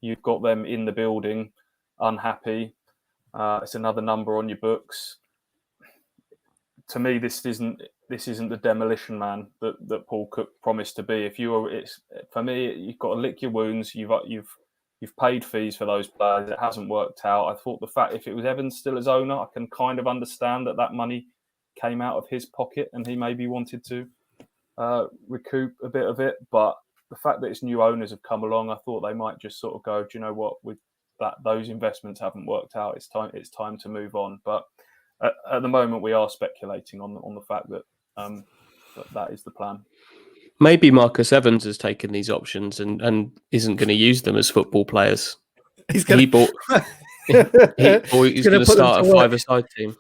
you've got them in the building, unhappy. It's another number on your books. To me, this isn't the demolition man that Paul Cook promised to be. For me, you've got to lick your wounds. You've paid fees for those players. It hasn't worked out. I thought the fact, if it was Evans still as owner, I can kind of understand that money came out of his pocket and he maybe wanted to recoup a bit of it. But the fact that its new owners have come along, I thought they might just sort of go, do you know what, with that, those investments haven't worked out. It's time to move on. But at the moment, we are speculating on the fact that that is the plan. Maybe Marcus Evans has taken these options and isn't going to use them as football players. He's going to start a 5-a-side team.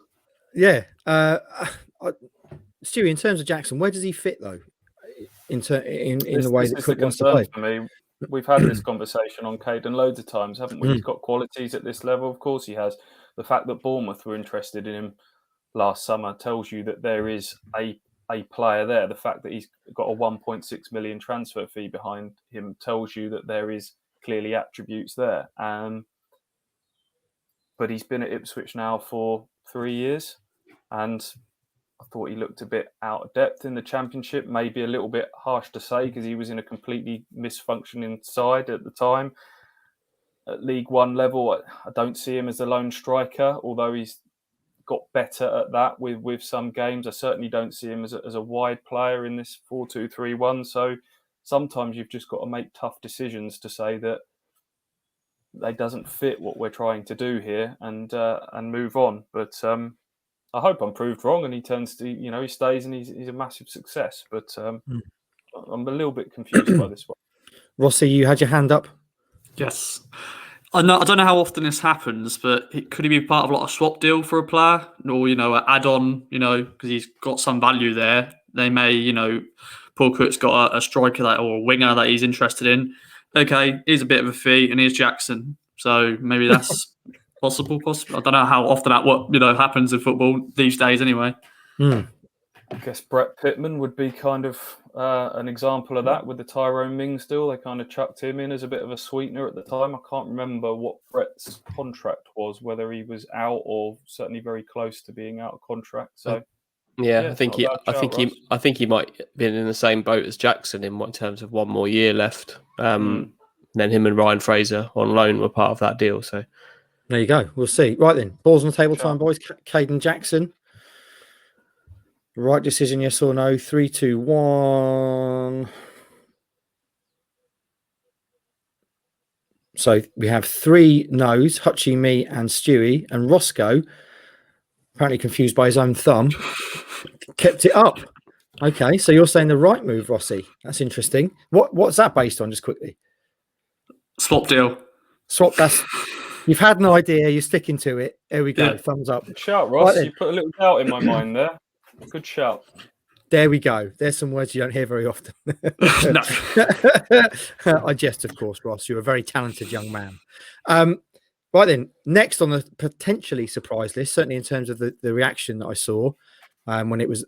Yeah. Stewie, in terms of Jackson, where does he fit though? In the way that Cook wants to play. For me, we've had this conversation on Caden loads of times, haven't we? He's got qualities at this level. Of course he has. The fact that Bournemouth were interested in him last summer tells you that there is a player there. The fact that he's got a 1.6 million transfer fee behind him tells you that there is clearly attributes there. But he's been at Ipswich now for 3 years, and I thought he looked a bit out of depth in the Championship, maybe a little bit harsh to say because he was in a completely misfunctioning side at the time. At League One level, I don't see him as a lone striker, although he's got better at that with some games. I certainly don't see him as a wide player in this 4-2-3-1. So sometimes you've just got to make tough decisions to say that they doesn't fit what we're trying to do here and move on. But I hope I'm proved wrong and he turns to, he stays and he's a massive success. But I'm a little bit confused by this one. Rossi, you had your hand up? Yes. I don't know how often this happens, but could he be part of a swap deal for a player or, an add-on, because he's got some value there. They may, Paul Cook's got a striker or a winger that he's interested in. Okay, here's a bit of a fee and here's Jackson. So maybe that's possible. I don't know how often that happens in football these days anyway. I guess Brett Pittman would be kind of an example of that with the Tyrone Mings deal. They kind of chucked him in as a bit of a sweetener at the time. I can't remember what Brett's contract was, whether he was out or certainly very close to being out of contract. So yeah, I think he might have been in the same boat as Jackson in terms of one more year left. Then him and Ryan Fraser on loan were part of that deal. So there you go. We'll see. Right then, balls on the table time, boys. Caden Jackson. Right decision, yes or no? 3, 2, 1. So we have 3 no's, Hutchie, me, and Stewie. And Roscoe, apparently confused by his own thumb, kept it up. Okay, so you're saying the right move, Rossi. That's interesting. What's that based on, just quickly? Swap deal. Swap, you've had an idea, you're sticking to it. There we go, yeah. Thumbs up. Good shout, Ross. Right, you put a little doubt in my mind there. Good shout. There we go. There's some words you don't hear very often. No. I jest, of course, Ross. You're a very talented young man. Right then, next on the potentially surprise list, certainly in terms of the reaction that I saw when it was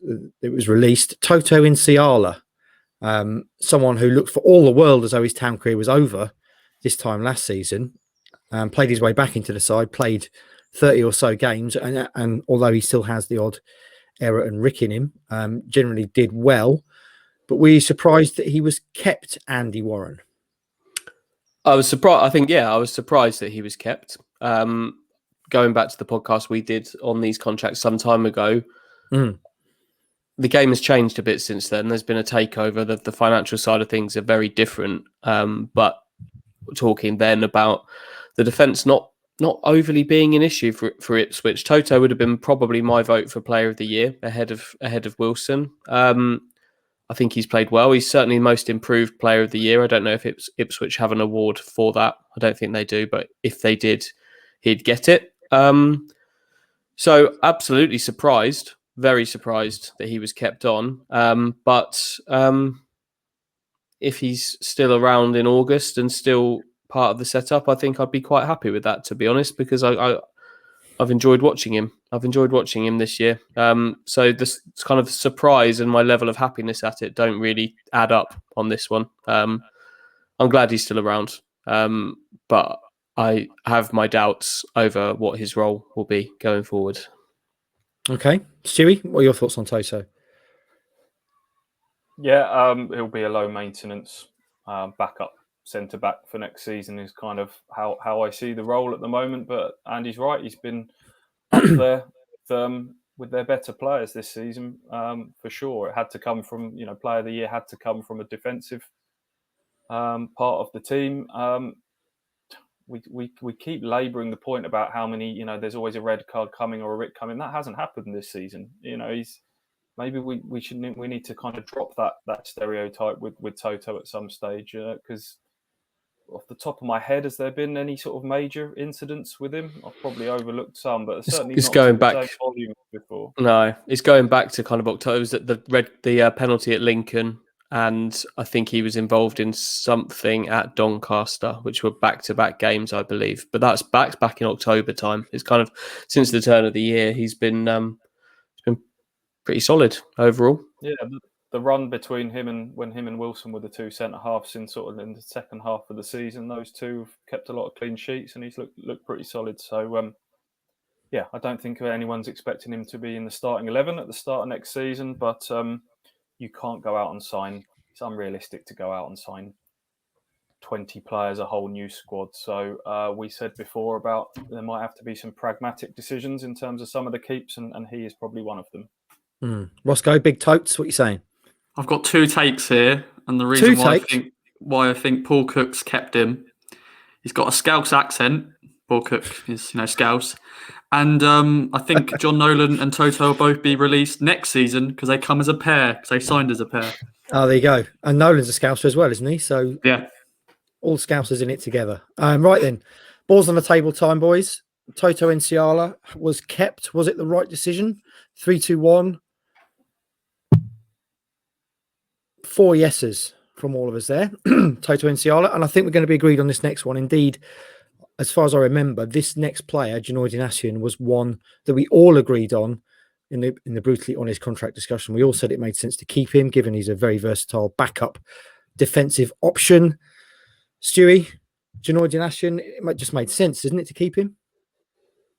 released, Toto Inciala, someone who looked for all the world as though his town career was over this time last season, played his way back into the side, played 30 or so games, and although he still has the odd error and rick in him, generally did well. But were you surprised that he was kept, Andy Warren? I was surprised. I was surprised that he was kept. Going back to the podcast we did on these contracts some time ago, the game has changed a bit since then. There's been a takeover. The financial side of things are very different. But talking then about the defence not overly being an issue for Ipswich, Toto would have been probably my vote for Player of the Year ahead of Wilson. I think he's played well. He's certainly the most improved Player of the Year. I don't know if Ipswich have an award for that. I don't think they do, but if they did, he'd get it. So absolutely surprised, very surprised that he was kept on. But if he's still around in August and still part of the setup, I think I'd be quite happy with that, to be honest, because I've enjoyed watching him. I've enjoyed watching him this year. So this kind of surprise and my level of happiness at it don't really add up on this one. I'm glad he's still around, but I have my doubts over what his role will be going forward. Okay. Stewie, what are your thoughts on Toto? Yeah, he'll be a low maintenance backup centre-back for next season is kind of how I see the role at the moment. But Andy's right. He's been up there with their better players this season, for sure. It had to come from, Player of the Year had to come from a defensive part of the team. We keep labouring the point about how many, there's always a red card coming or a writ coming. That hasn't happened this season. Maybe we need to kind of drop that stereotype with Toto at some stage, because off the top of my head, has there been any sort of major incidents with him? I've probably overlooked some, but certainly it's not going the back same volume before. No, it's going back to kind of October. Was at the penalty at Lincoln, and I think he was involved in something at Doncaster, which were back-to-back games, I believe. But that's back in October time. It's kind of since the turn of the year, he's been pretty solid overall. Yeah, the run between when him and Wilson were the two centre halves in the second half of the season, those two have kept a lot of clean sheets, and he's looked pretty solid. So I don't think anyone's expecting him to be in the starting 11 at the start of next season, but you can't go out and sign. It's unrealistic to go out and sign 20 players, a whole new squad. So we said before about there might have to be some pragmatic decisions in terms of some of the keeps, and he is probably one of them. Roscoe, big totes. What are you saying? I've got 2 takes here, and the reason why I think Paul Cook's kept him, he's got a Scouse accent. Paul Cook is, Scouse, and I think John Nolan and Toto will both be released next season because they come as a pair, because they signed as a pair. Oh, there you go. And Nolan's a Scouser as well, isn't he? So yeah, all Scousers in it together. Right then, balls on the table time, boys. Toto Inciala was kept. Was it the right decision? 3, 2, 1. 4 yeses from all of us there. Toto Inciala. And I think we're going to be agreed on this next one. Indeed, as far as I remember, this next player, Janoy Dinasian, was one that we all agreed on in the brutally honest contract discussion, we all said it made sense to keep him, given he's a very versatile backup defensive option. Stewie, Janashian, it just made sense, isn't it, to keep him?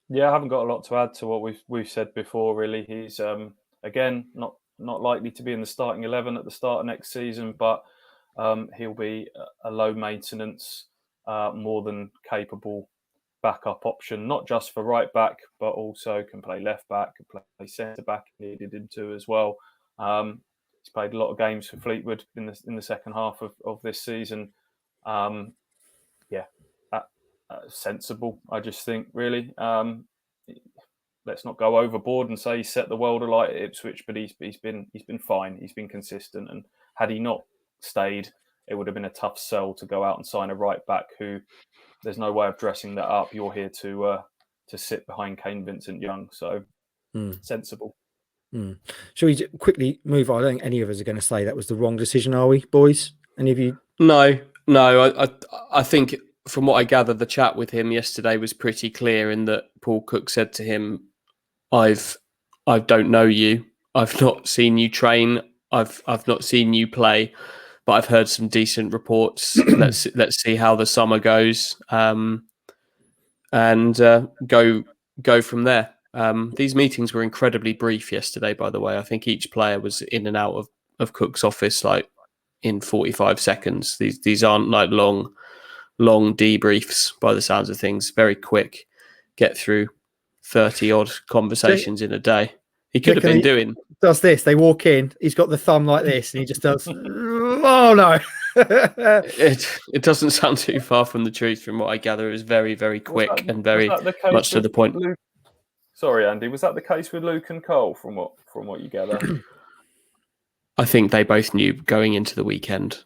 Yeah, I haven't got a lot to add to what we've said before. Really, he's again not likely to be in the starting 11 at the start of next season, but he'll be a low maintenance, more than capable backup option, not just for right back, but also can play left back, can play centre back if needed him to as well. He's played a lot of games for Fleetwood in the second half of this season. Sensible, I just think, really. Let's not go overboard and say he set the world alight at Ipswich, but he's been fine. He's been consistent, and had he not stayed, it would have been a tough sell to go out and sign a right back who there's no way of dressing that up. You're here to sit behind Kane Vincent-Young, so sensible. Shall we quickly move on? I don't think any of us are going to say that was the wrong decision, are we, boys? Any of you? No. I think from what I gathered, the chat with him yesterday was pretty clear in that Paul Cook said to him, I don't know you. I've not seen you train. I've not seen you play, but I've heard some decent reports. Let's see how the summer goes, and go from there. These meetings were incredibly brief yesterday, by the way. I think each player was in and out of Cook's office like in 45 seconds. These aren't like long debriefs by the sounds of things. Very quick, get through 30 odd conversations in a day. He could have been doing. Does this? They walk in. He's got the thumb like this, and he just does. Oh no! It doesn't sound too far from the truth, from what I gather. It was very, very quick and very much to the point. Sorry, Andy. Was that the case with Luke and Cole? From what you gather, I think they both knew going into the weekend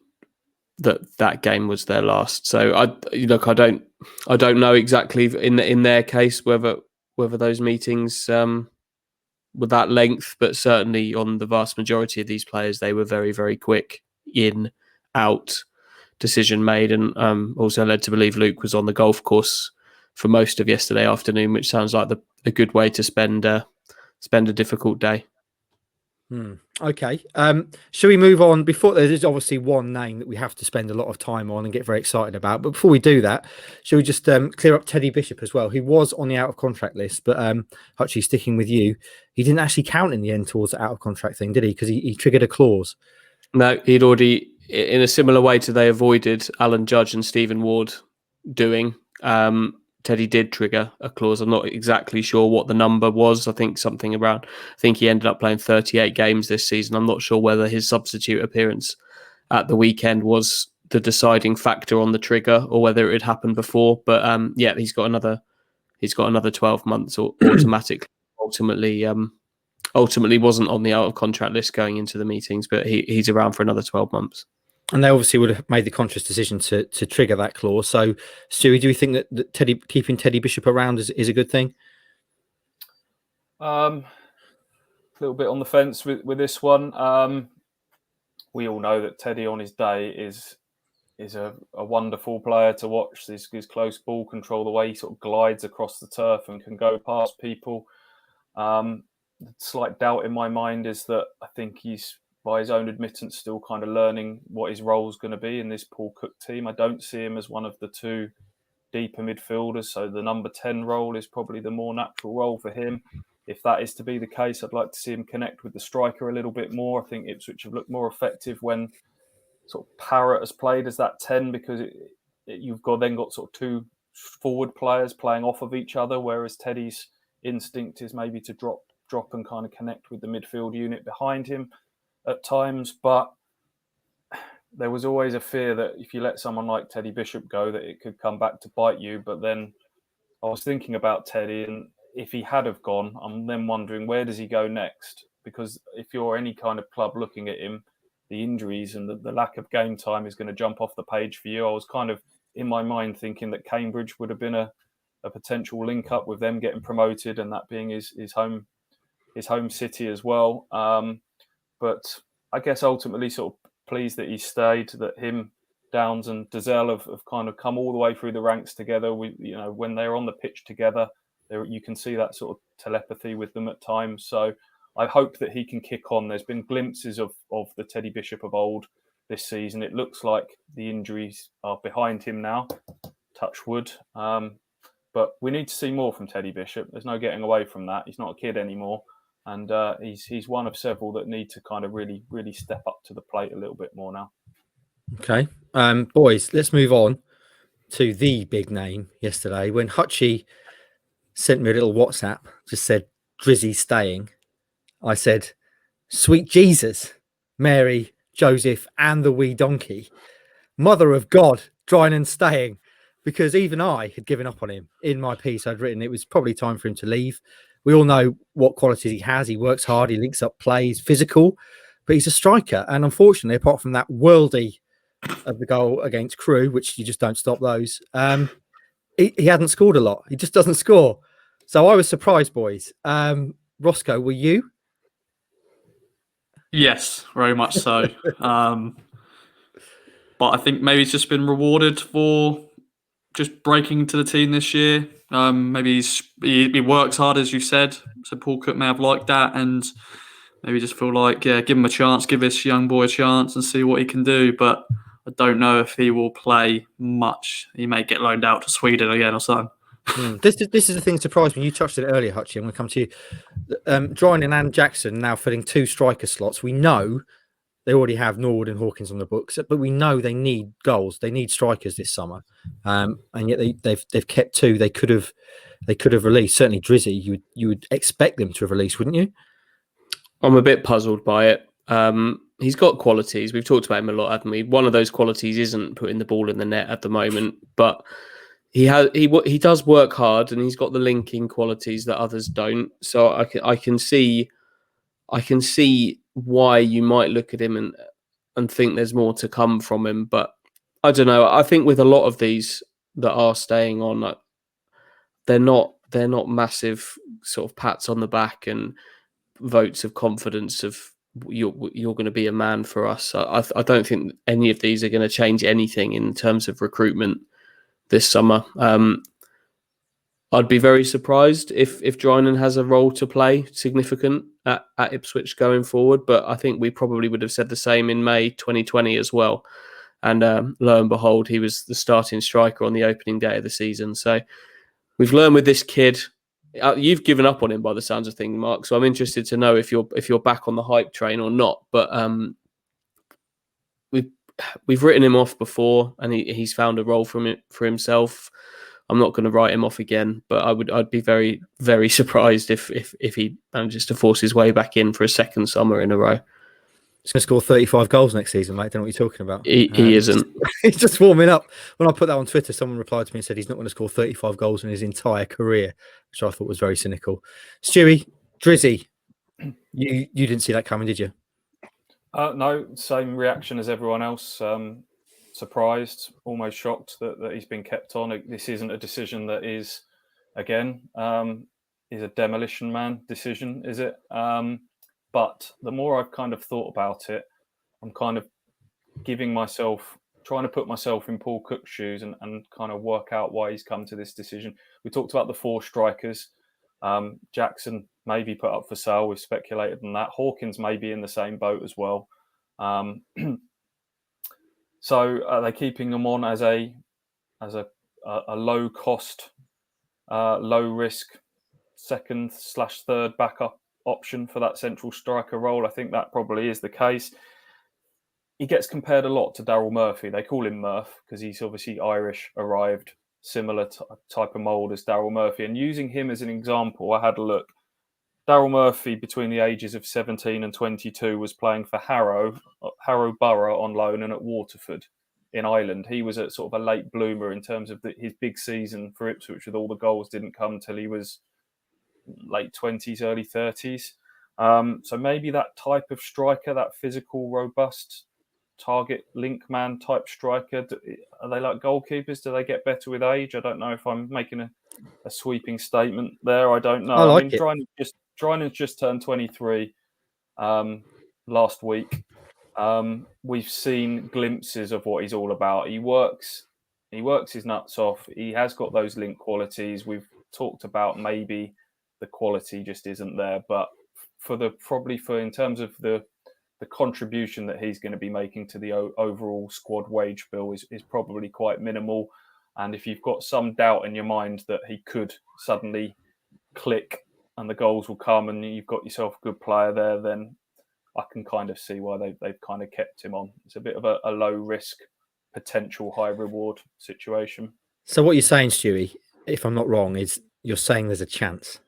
that game was their last. So I don't know exactly in their case whether those meetings were that length, but certainly on the vast majority of these players, they were very, very quick, in, out, decision made, and also led to believe Luke was on the golf course for most of yesterday afternoon, which sounds like a good way to spend a difficult day. Okay. Shall we move on? Before, there's obviously one name that we have to spend a lot of time on and get very excited about. But before we do that, shall we just clear up Teddy Bishop as well? He was on the out of contract list, but Hutchie, sticking with you, he didn't actually count in the end towards the out of contract thing, did he? Because he triggered a clause. No, he'd already, in a similar way to they avoided Alan Judge and Stephen Ward doing. Teddy did trigger a clause. I'm not exactly sure what the number was. I think he ended up playing 38 games this season. I'm not sure whether his substitute appearance at the weekend was the deciding factor on the trigger or whether it had happened before. But he's got another 12 months automatically. Ultimately wasn't on the out of contract list going into the meetings, but he's around for another 12 months. And they obviously would have made the conscious decision to trigger that clause. So, Stewie, do we think that keeping Teddy Bishop around is a good thing? A little bit on the fence with this one. We all know that Teddy on his day is a wonderful player to watch. His close ball control, the way he sort of glides across the turf and can go past people. The slight doubt in my mind is that I think he's, by his own admittance, still kind of learning what his role is going to be in this Paul Cook team. I don't see him as one of the two deeper midfielders, so the number 10 role is probably the more natural role for him. If that is to be the case, I'd like to see him connect with the striker a little bit more. I think Ipswich have looked more effective when sort of Parrott has played as that 10, because you've then got sort of two forward players playing off of each other, whereas Teddy's instinct is maybe to drop and kind of connect with the midfield unit behind him at times. But there was always a fear that if you let someone like Teddy Bishop go, that it could come back to bite you. But then I was thinking about Teddy, and if he had have gone, I'm then wondering, where does he go next? Because if you're any kind of club looking at him, the injuries and the lack of game time is going to jump off the page for you. I was kind of in my mind thinking that Cambridge would have been a potential link up with them getting promoted, and that being his home city as well. But I guess ultimately sort of pleased that he stayed, that him, Downs and Dazelle have kind of come all the way through the ranks together. When they're on the pitch together, you can see that sort of telepathy with them at times. So I hope that he can kick on. There's been glimpses of the Teddy Bishop of old this season. It looks like the injuries are behind him now, touch wood. But we need to see more from Teddy Bishop. There's no getting away from that. He's not a kid anymore. And he's one of several that need to kind of really, really step up to the plate a little bit more now. Okay. Boys, let's move on to the big name yesterday. When Hutchie sent me a little WhatsApp, just said, Drizzy's staying. I said, sweet Jesus, Mary, Joseph, and the wee donkey. Mother of God, Drinan staying. Because even I had given up on him. In my piece I'd written it was probably time for him to leave. We all know what qualities he has. He works hard, he links up plays, physical, but he's a striker. And unfortunately, apart from that worldie of the goal against Crewe, which you just don't stop those, he hadn't scored a lot. He just doesn't score. So I was surprised, boys. Roscoe, were you? Yes, very much so. But I think maybe he's just been rewarded for just breaking into the team this year. Maybe he works hard, as you said. So Paul Cook may have liked that, and maybe just feel like, yeah, give him a chance, give this young boy a chance, and see what he can do. But I don't know if he will play much. He may get loaned out to Sweden again or something. This is the thing that surprised me. You touched it earlier, Hutchie. I'm going to come to you. Drinan and Jackson now filling 2 striker slots. We know they already have Norwood and Hawkins on the books, but we know they need goals. They need strikers this summer, and yet they've kept 2. They could have released. Certainly, Drizzy. You would expect them to have released, wouldn't you? I'm a bit puzzled by it. He's got qualities. We've talked about him a lot, haven't we? One of those qualities isn't putting the ball in the net at the moment, but he does work hard, and he's got the linking qualities that others don't. So I can see why you might look at him and think there's more to come from him. But I don't know. I think with a lot of these that are staying on, they're not massive sort of pats on the back and votes of confidence of you're going to be a man for us. I don't think any of these are going to change anything in terms of recruitment this summer. I'd be very surprised if Drinan has a role to play significant at Ipswich going forward, but I think we probably would have said the same in May 2020 as well. And lo and behold, he was the starting striker on the opening day of the season. So we've learned with this kid. You've given up on him by the sounds of things, Mark. So I'm interested to know if you're back on the hype train or not. But we've written him off before, and he's found a role for himself. I'm not going to write him off again, but I'd be very, very surprised if he manages to force his way back in for a second summer in a row. He's going to score 35 goals next season, mate. I don't know what you're talking about. He isn't. He's just warming up. When I put that on Twitter, someone replied to me and said he's not going to score 35 goals in his entire career, which I thought was very cynical. Stewie, Drizzy, you didn't see that coming, did you? No, same reaction as everyone else. Surprised, almost shocked that he's been kept on. This isn't a decision that is, again, is a demolition man decision, is it? But the more I've kind of thought about it, I'm kind of trying to put myself in Paul Cook's shoes and kind of work out why he's come to this decision. We talked about the 4 strikers. Jackson may be put up for sale. We've speculated on that. Hawkins may be in the same boat as well. So are they keeping them on as a low cost, low risk second/third backup option for that central striker role? I think that probably is the case. He gets compared a lot to Daryl Murphy. They call him Murph because he's obviously Irish, arrived, similar type of mould as Daryl Murphy. And using him as an example, I had a look. Daryl Murphy, between the ages of 17 and 22, was playing for Harrow Borough on loan and at Waterford in Ireland. He was a sort of a late bloomer in terms of his big season for Ipswich, with all the goals didn't come till he was late 20s, early 30s. So maybe that type of striker, that physical, robust, target link man type striker, are they like goalkeepers? Do they get better with age? I don't know if I'm making a sweeping statement there. I don't know. I mean, Drinan's just turned 23 last week. We've seen glimpses of what he's all about. He works his nuts off. He has got those link qualities. We've talked about maybe the quality just isn't there. But in terms of the contribution that he's going to be making to the overall squad wage bill is probably quite minimal. And if you've got some doubt in your mind that he could suddenly click and the goals will come and you've got yourself a good player there, then I can kind of see why they've kind of kept him on. It's a bit of a low risk, potential high reward situation. So what you're saying, Stewie, if I'm not wrong, is you're saying there's a chance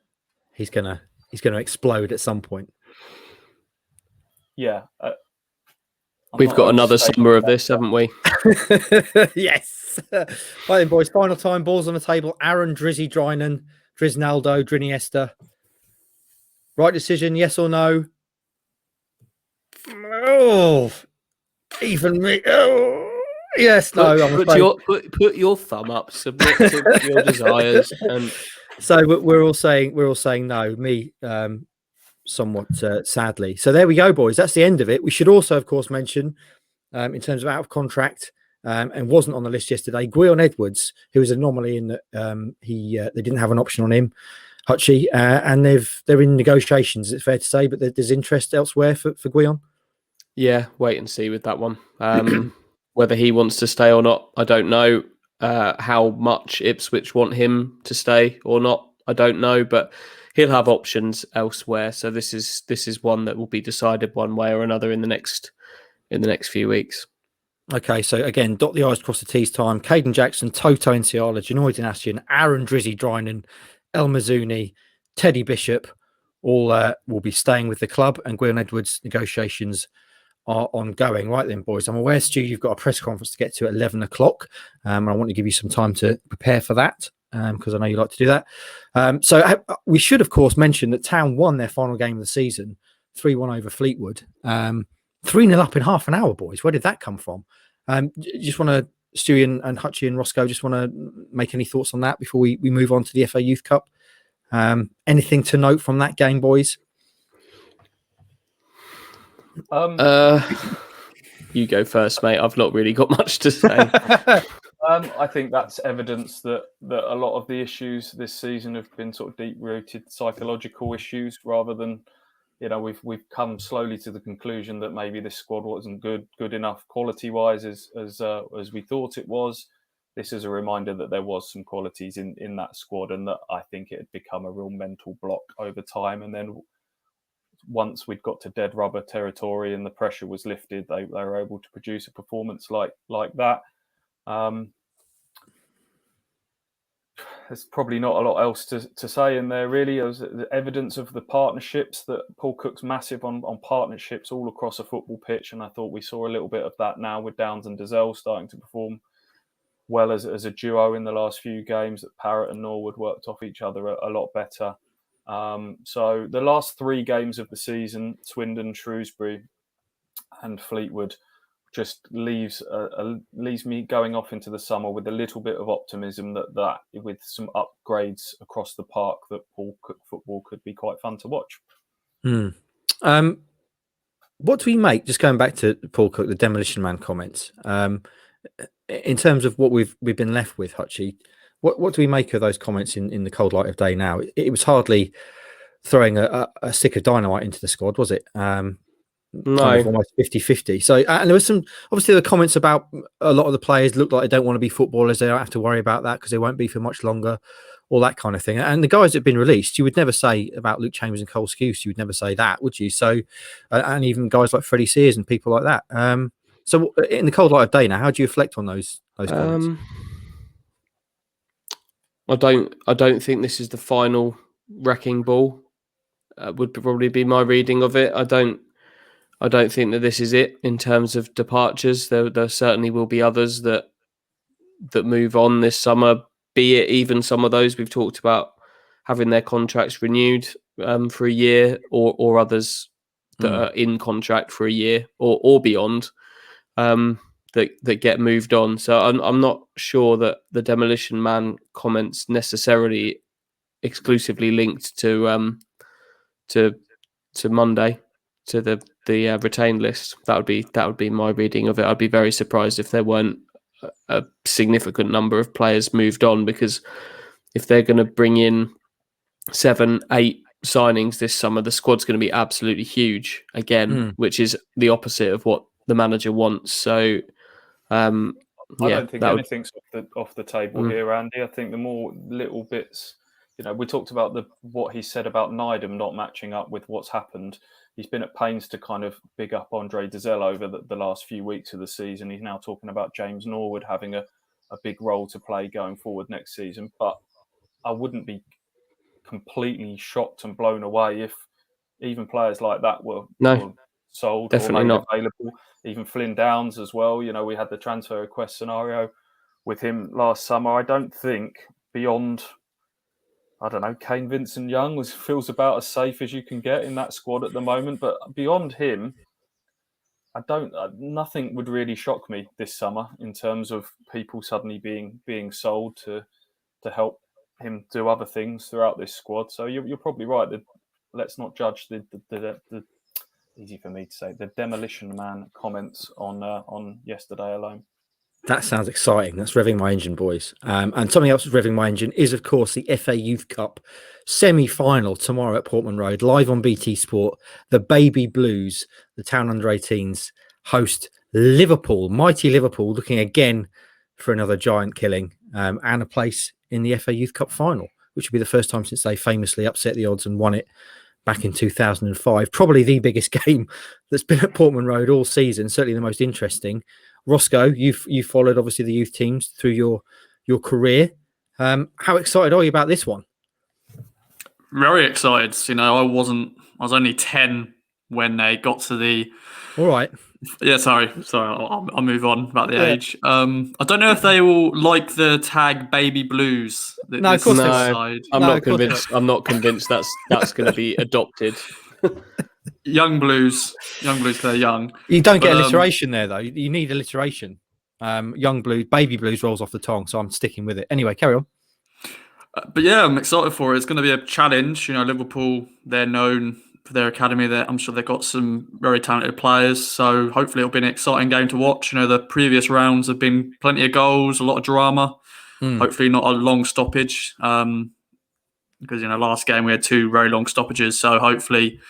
he's gonna explode at some point. Yeah. We've got another summer of this, haven't we? Yes. Right then, boys. Final time. Balls on the table. Aaron, Drizzy, Drinan, Drisnaldo, Driniesta. Right decision, yes or no? Oh, even me. Oh, yes, no. Put your thumb up. Submit to your desires. And so we're all saying no. Me, somewhat sadly. So there we go, boys. That's the end of it. We should also, of course, mention in terms of out of contract and wasn't on the list yesterday, Guion Edwards, who was an anomaly in that they didn't have an option on him. Hutchie, and they're in negotiations, it's fair to say, but there's interest elsewhere for Guion. Yeah, wait and see with that one. Whether he wants to stay or not, I don't know. How much Ipswich want him to stay or not, I don't know. But he'll have options elsewhere. So this is one that will be decided one way or another in the next few weeks. Okay, so again, dot the I's, cross the T's time. Caden Jackson, Toto Nsiala, Janoy Dinastian, Aaron Drizzy Drinan, El Mazzuni, Teddy Bishop, all will be staying with the club, and Guion Edwards negotiations are ongoing. Right then, boys, I'm aware, Stu, you've got a press conference to get to at 11 o'clock, and I want to give you some time to prepare for that, because I know you like to do that. So we should, of course, mention that Town won their final game of the season, 3-1 over Fleetwood. 3-0 up in half an hour, boys. Where did that come from? Just want to, Stewie and Hutchie and Roscoe, just want to make any thoughts on that before we move on to the FA Youth Cup? Anything to note from that game, boys? You go first, mate. I've not really got much to say. I think that's evidence that a lot of the issues this season have been sort of deep-rooted psychological issues, rather than, we've come slowly to the conclusion that maybe this squad wasn't good enough quality-wise as we thought it was. This is a reminder that there was some qualities in that squad, and that I think it had become a real mental block over time. And then once we'd got to dead rubber territory and the pressure was lifted, they were able to produce a performance like that. There's probably not a lot else to say in there, really. There's the evidence of the partnerships, that Paul Cook's massive on partnerships all across a football pitch, and I thought we saw a little bit of that now with Downs and Dazelle starting to perform well as a duo in the last few games. That Parrott and Norwood worked off each other a lot better. So the last 3 games of the season, Swindon, Shrewsbury and Fleetwood, just leaves me going off into the summer with a little bit of optimism that with some upgrades across the park, that Paul Cook football could be quite fun to watch. What do we make, just going back to Paul Cook, the Demolition Man comments, in terms of what we've been left with, Hutchie? What do we make of those comments in the cold light of day now? It was hardly throwing a stick of dynamite into the squad, was it? No. Kind of almost 50-50. So, and there was some, obviously, the comments about a lot of the players look like they don't want to be footballers. They don't have to worry about that because they won't be for much longer, all that kind of thing. And the guys that have been released, you would never say about Luke Chambers and Cole Skuse. You would never say that, would you? So, and even guys like Freddie Sears and people like that. So, in the cold light of day now, how do you reflect on those comments? I don't think this is the final wrecking ball. Would probably be my reading of it. I don't think that this is it in terms of departures. There certainly will be others that move on this summer, be it even some of those we've talked about having their contracts renewed for a year, or others that are in contract for a year or beyond, that get moved on. So I'm not sure that the Demolition Man comments necessarily exclusively linked to Monday, to the retained list. That would be my reading of it. I'd be very surprised if there weren't a significant number of players moved on, because if they're going to bring in 7, 8 signings this summer, the squad's going to be absolutely huge again, which is the opposite of what the manager wants. So, I don't think anything's off the table here, Andy. I think the more little bits, we talked about what he said about Nydam not matching up with what's happened. He's been at pains to kind of big up Andre Dizelle over the last few weeks of the season. He's now talking about James Norwood having a big role to play going forward next season. But I wouldn't be completely shocked and blown away if even players like that were sold definitely or made not available. Even Flynn Downs as well. We had the transfer request scenario with him last summer. I don't think beyond, I don't know, Kane Vincent-Young feels about as safe as you can get in that squad at the moment. But beyond him, nothing would really shock me this summer in terms of people suddenly being sold to help him do other things throughout this squad. So you're probably right. Let's not judge the easy for me to say, the demolition man comments on yesterday alone. That sounds exciting. That's revving my engine, boys. And something else that's revving my engine is, of course, the FA Youth Cup semi-final tomorrow at Portman Road, live on BT Sport. The Baby Blues, the Town Under-18s, host Liverpool, mighty Liverpool, looking again for another giant killing and a place in the FA Youth Cup final, which will be the first time since they famously upset the odds and won it back in 2005. Probably the biggest game that's been at Portman Road all season, certainly the most interesting. Roscoe, you've followed obviously the youth teams through your career. How excited are you about this one? Very excited. I was only 10 when they got to the. All right. Yeah, sorry. I'll move on about the age. I don't know if they will like the tag "Baby Blues." No, of course not. I'm not convinced. I'm not convinced that's going to be adopted. Young Blues, they're young. You don't get alliteration there, though. You need alliteration. Young Blues, Baby Blues rolls off the tongue, so I'm sticking with it. Anyway, carry on. But yeah, I'm excited for it. It's going to be a challenge. Liverpool, they're known for their academy. I'm sure they've got some very talented players, so hopefully it'll be an exciting game to watch. The previous rounds have been plenty of goals, a lot of drama. Hopefully not a long stoppage, because last game we had 2 very long stoppages, so hopefully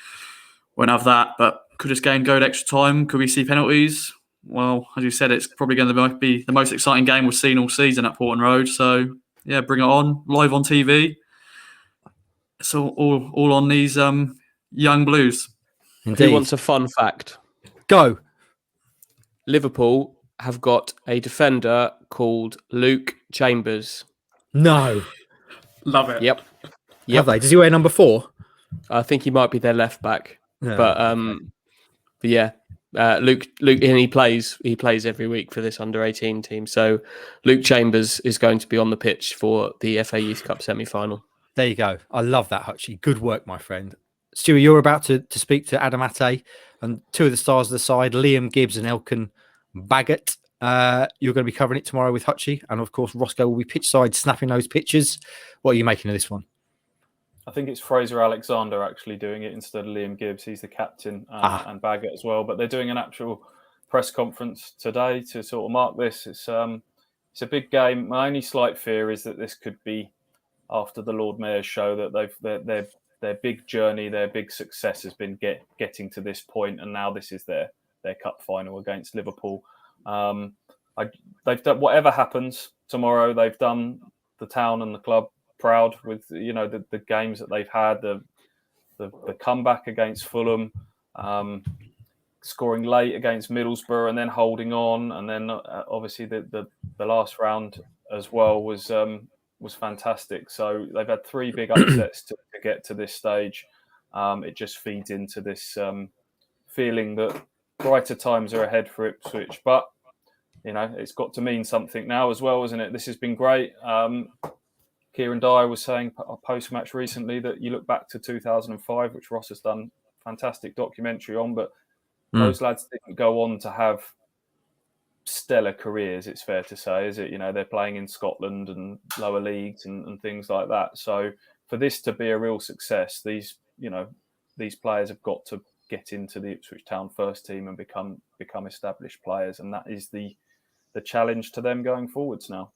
won't have that. But could this game go to extra time? Could we see penalties? Well, as you said, it's probably going to be the most exciting game we've seen all season at Portman Road. So yeah, bring it on, live on TV. It's all on these young Blues. Indeed. Who wants a fun fact? Go. Liverpool have got a defender called Luke Chambers. No. Love it. Yep. Have they? Does he wear number 4? I think he might be their left back. Yeah. But yeah, Luke, and he plays every week for this under-18 team. So Luke Chambers is going to be on the pitch for the FA Youth Cup semi-final. There you go. I love that, Hutchie. Good work, my friend. Stuart, you're about to speak to Adam Ate and 2 of the stars of the side, Liam Gibbs and Elkan Baggett. You're going to be covering it tomorrow with Hutchie. And of course, Roscoe will be pitch side snapping those pictures. What are you making of this one? I think it's Fraser Alexander actually doing it instead of Liam Gibbs. He's the captain and Baggett as well. But they're doing an actual press conference today to sort of mark this. It's a big game. My only slight fear is that this could be after the Lord Mayor's show, that their big journey, their big success has been getting to this point, and now this is their cup final against Liverpool. They've done whatever happens tomorrow. They've done the town and the club proud with the games that they've had, the comeback against Fulham, scoring late against Middlesbrough and then holding on, and then obviously the last round as well was fantastic. So they've had 3 big upsets to get to this stage. It just feeds into this feeling that brighter times are ahead for Ipswich, but it's got to mean something now as well, isn't it? This has been great. Kieran Dyer was saying post-match recently that you look back to 2005, which Ross has done a fantastic documentary on, but those lads didn't go on to have stellar careers, it's fair to say, is it? They're playing in Scotland and lower leagues and things like that. So for this to be a real success, these players have got to get into the Ipswich Town first team and become established players, and that is the challenge to them going forwards now.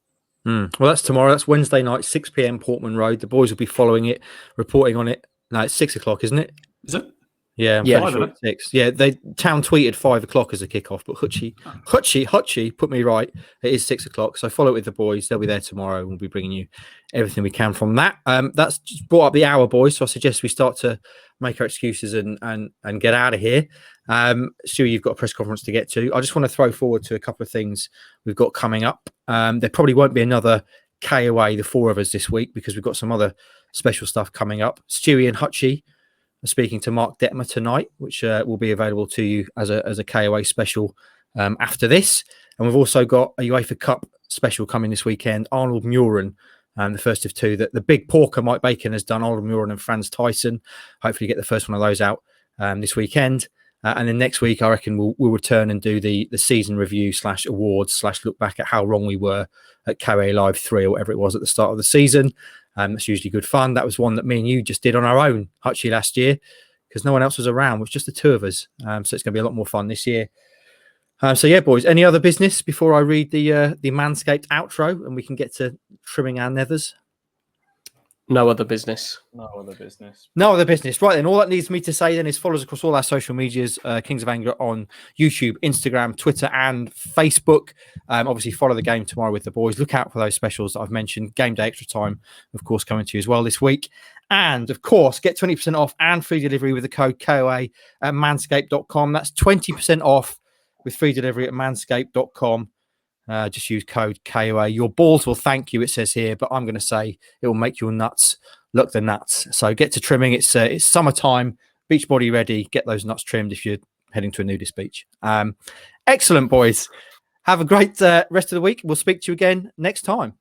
Well, that's tomorrow. That's Wednesday night, 6 p.m. Portman Road. The boys will be following it, reporting on it. No, it's 6 o'clock, isn't it? Is it? Yeah, I'm pretty sure it's 6. Yeah, town tweeted 5 o'clock as a kickoff, but Hutchie put me right. It is 6 o'clock. So follow it with the boys. They'll be there tomorrow. We'll be bringing you everything we can from that. That's just brought up the hour, boys. So I suggest we start to make our excuses and get out of here. Stu, you've got a press conference to get to. I just want to throw forward to a couple of things we've got coming up. There probably won't be another KOA, the 4 of us this week, because we've got some other special stuff coming up. Stewie and Hutchie are speaking to Mark Detmer tonight, which will be available to you as a KOA special after this. And we've also got a UEFA Cup special coming this weekend. Arnold Muren, the first of 2 that the big porker Mike Bacon has done. Arnold Muren and Franz Tyson. Hopefully get the first one of those out this weekend. And then next week, I reckon we'll return and do the season review / awards / look back at how wrong we were at KOA Live 3 or whatever it was at the start of the season. That's usually good fun. That was one that me and you just did on our own, Hutchie, last year, because no one else was around. It was just the 2 of us. So it's going to be a lot more fun this year. So yeah, boys, any other business before I read the Manscaped outro and we can get to trimming our nethers? No other business. No other business. No other business. Right then, all that needs me to say then is follow us across all our social medias, Kings of Anger on YouTube, Instagram, Twitter and Facebook. Obviously, follow the game tomorrow with the boys. Look out for those specials that I've mentioned. Game day extra time, of course, coming to you as well this week. And, of course, get 20% off and free delivery with the code KOA at manscaped.com. That's 20% off with free delivery at manscaped.com. Just use code KOA. Your balls will thank you, it says here, but I'm going to say it will make your nuts look the nuts. So get to trimming. It's summertime, beach body ready. Get those nuts trimmed if you're heading to a nudist beach. Excellent, boys. Have a great rest of the week. We'll speak to you again next time.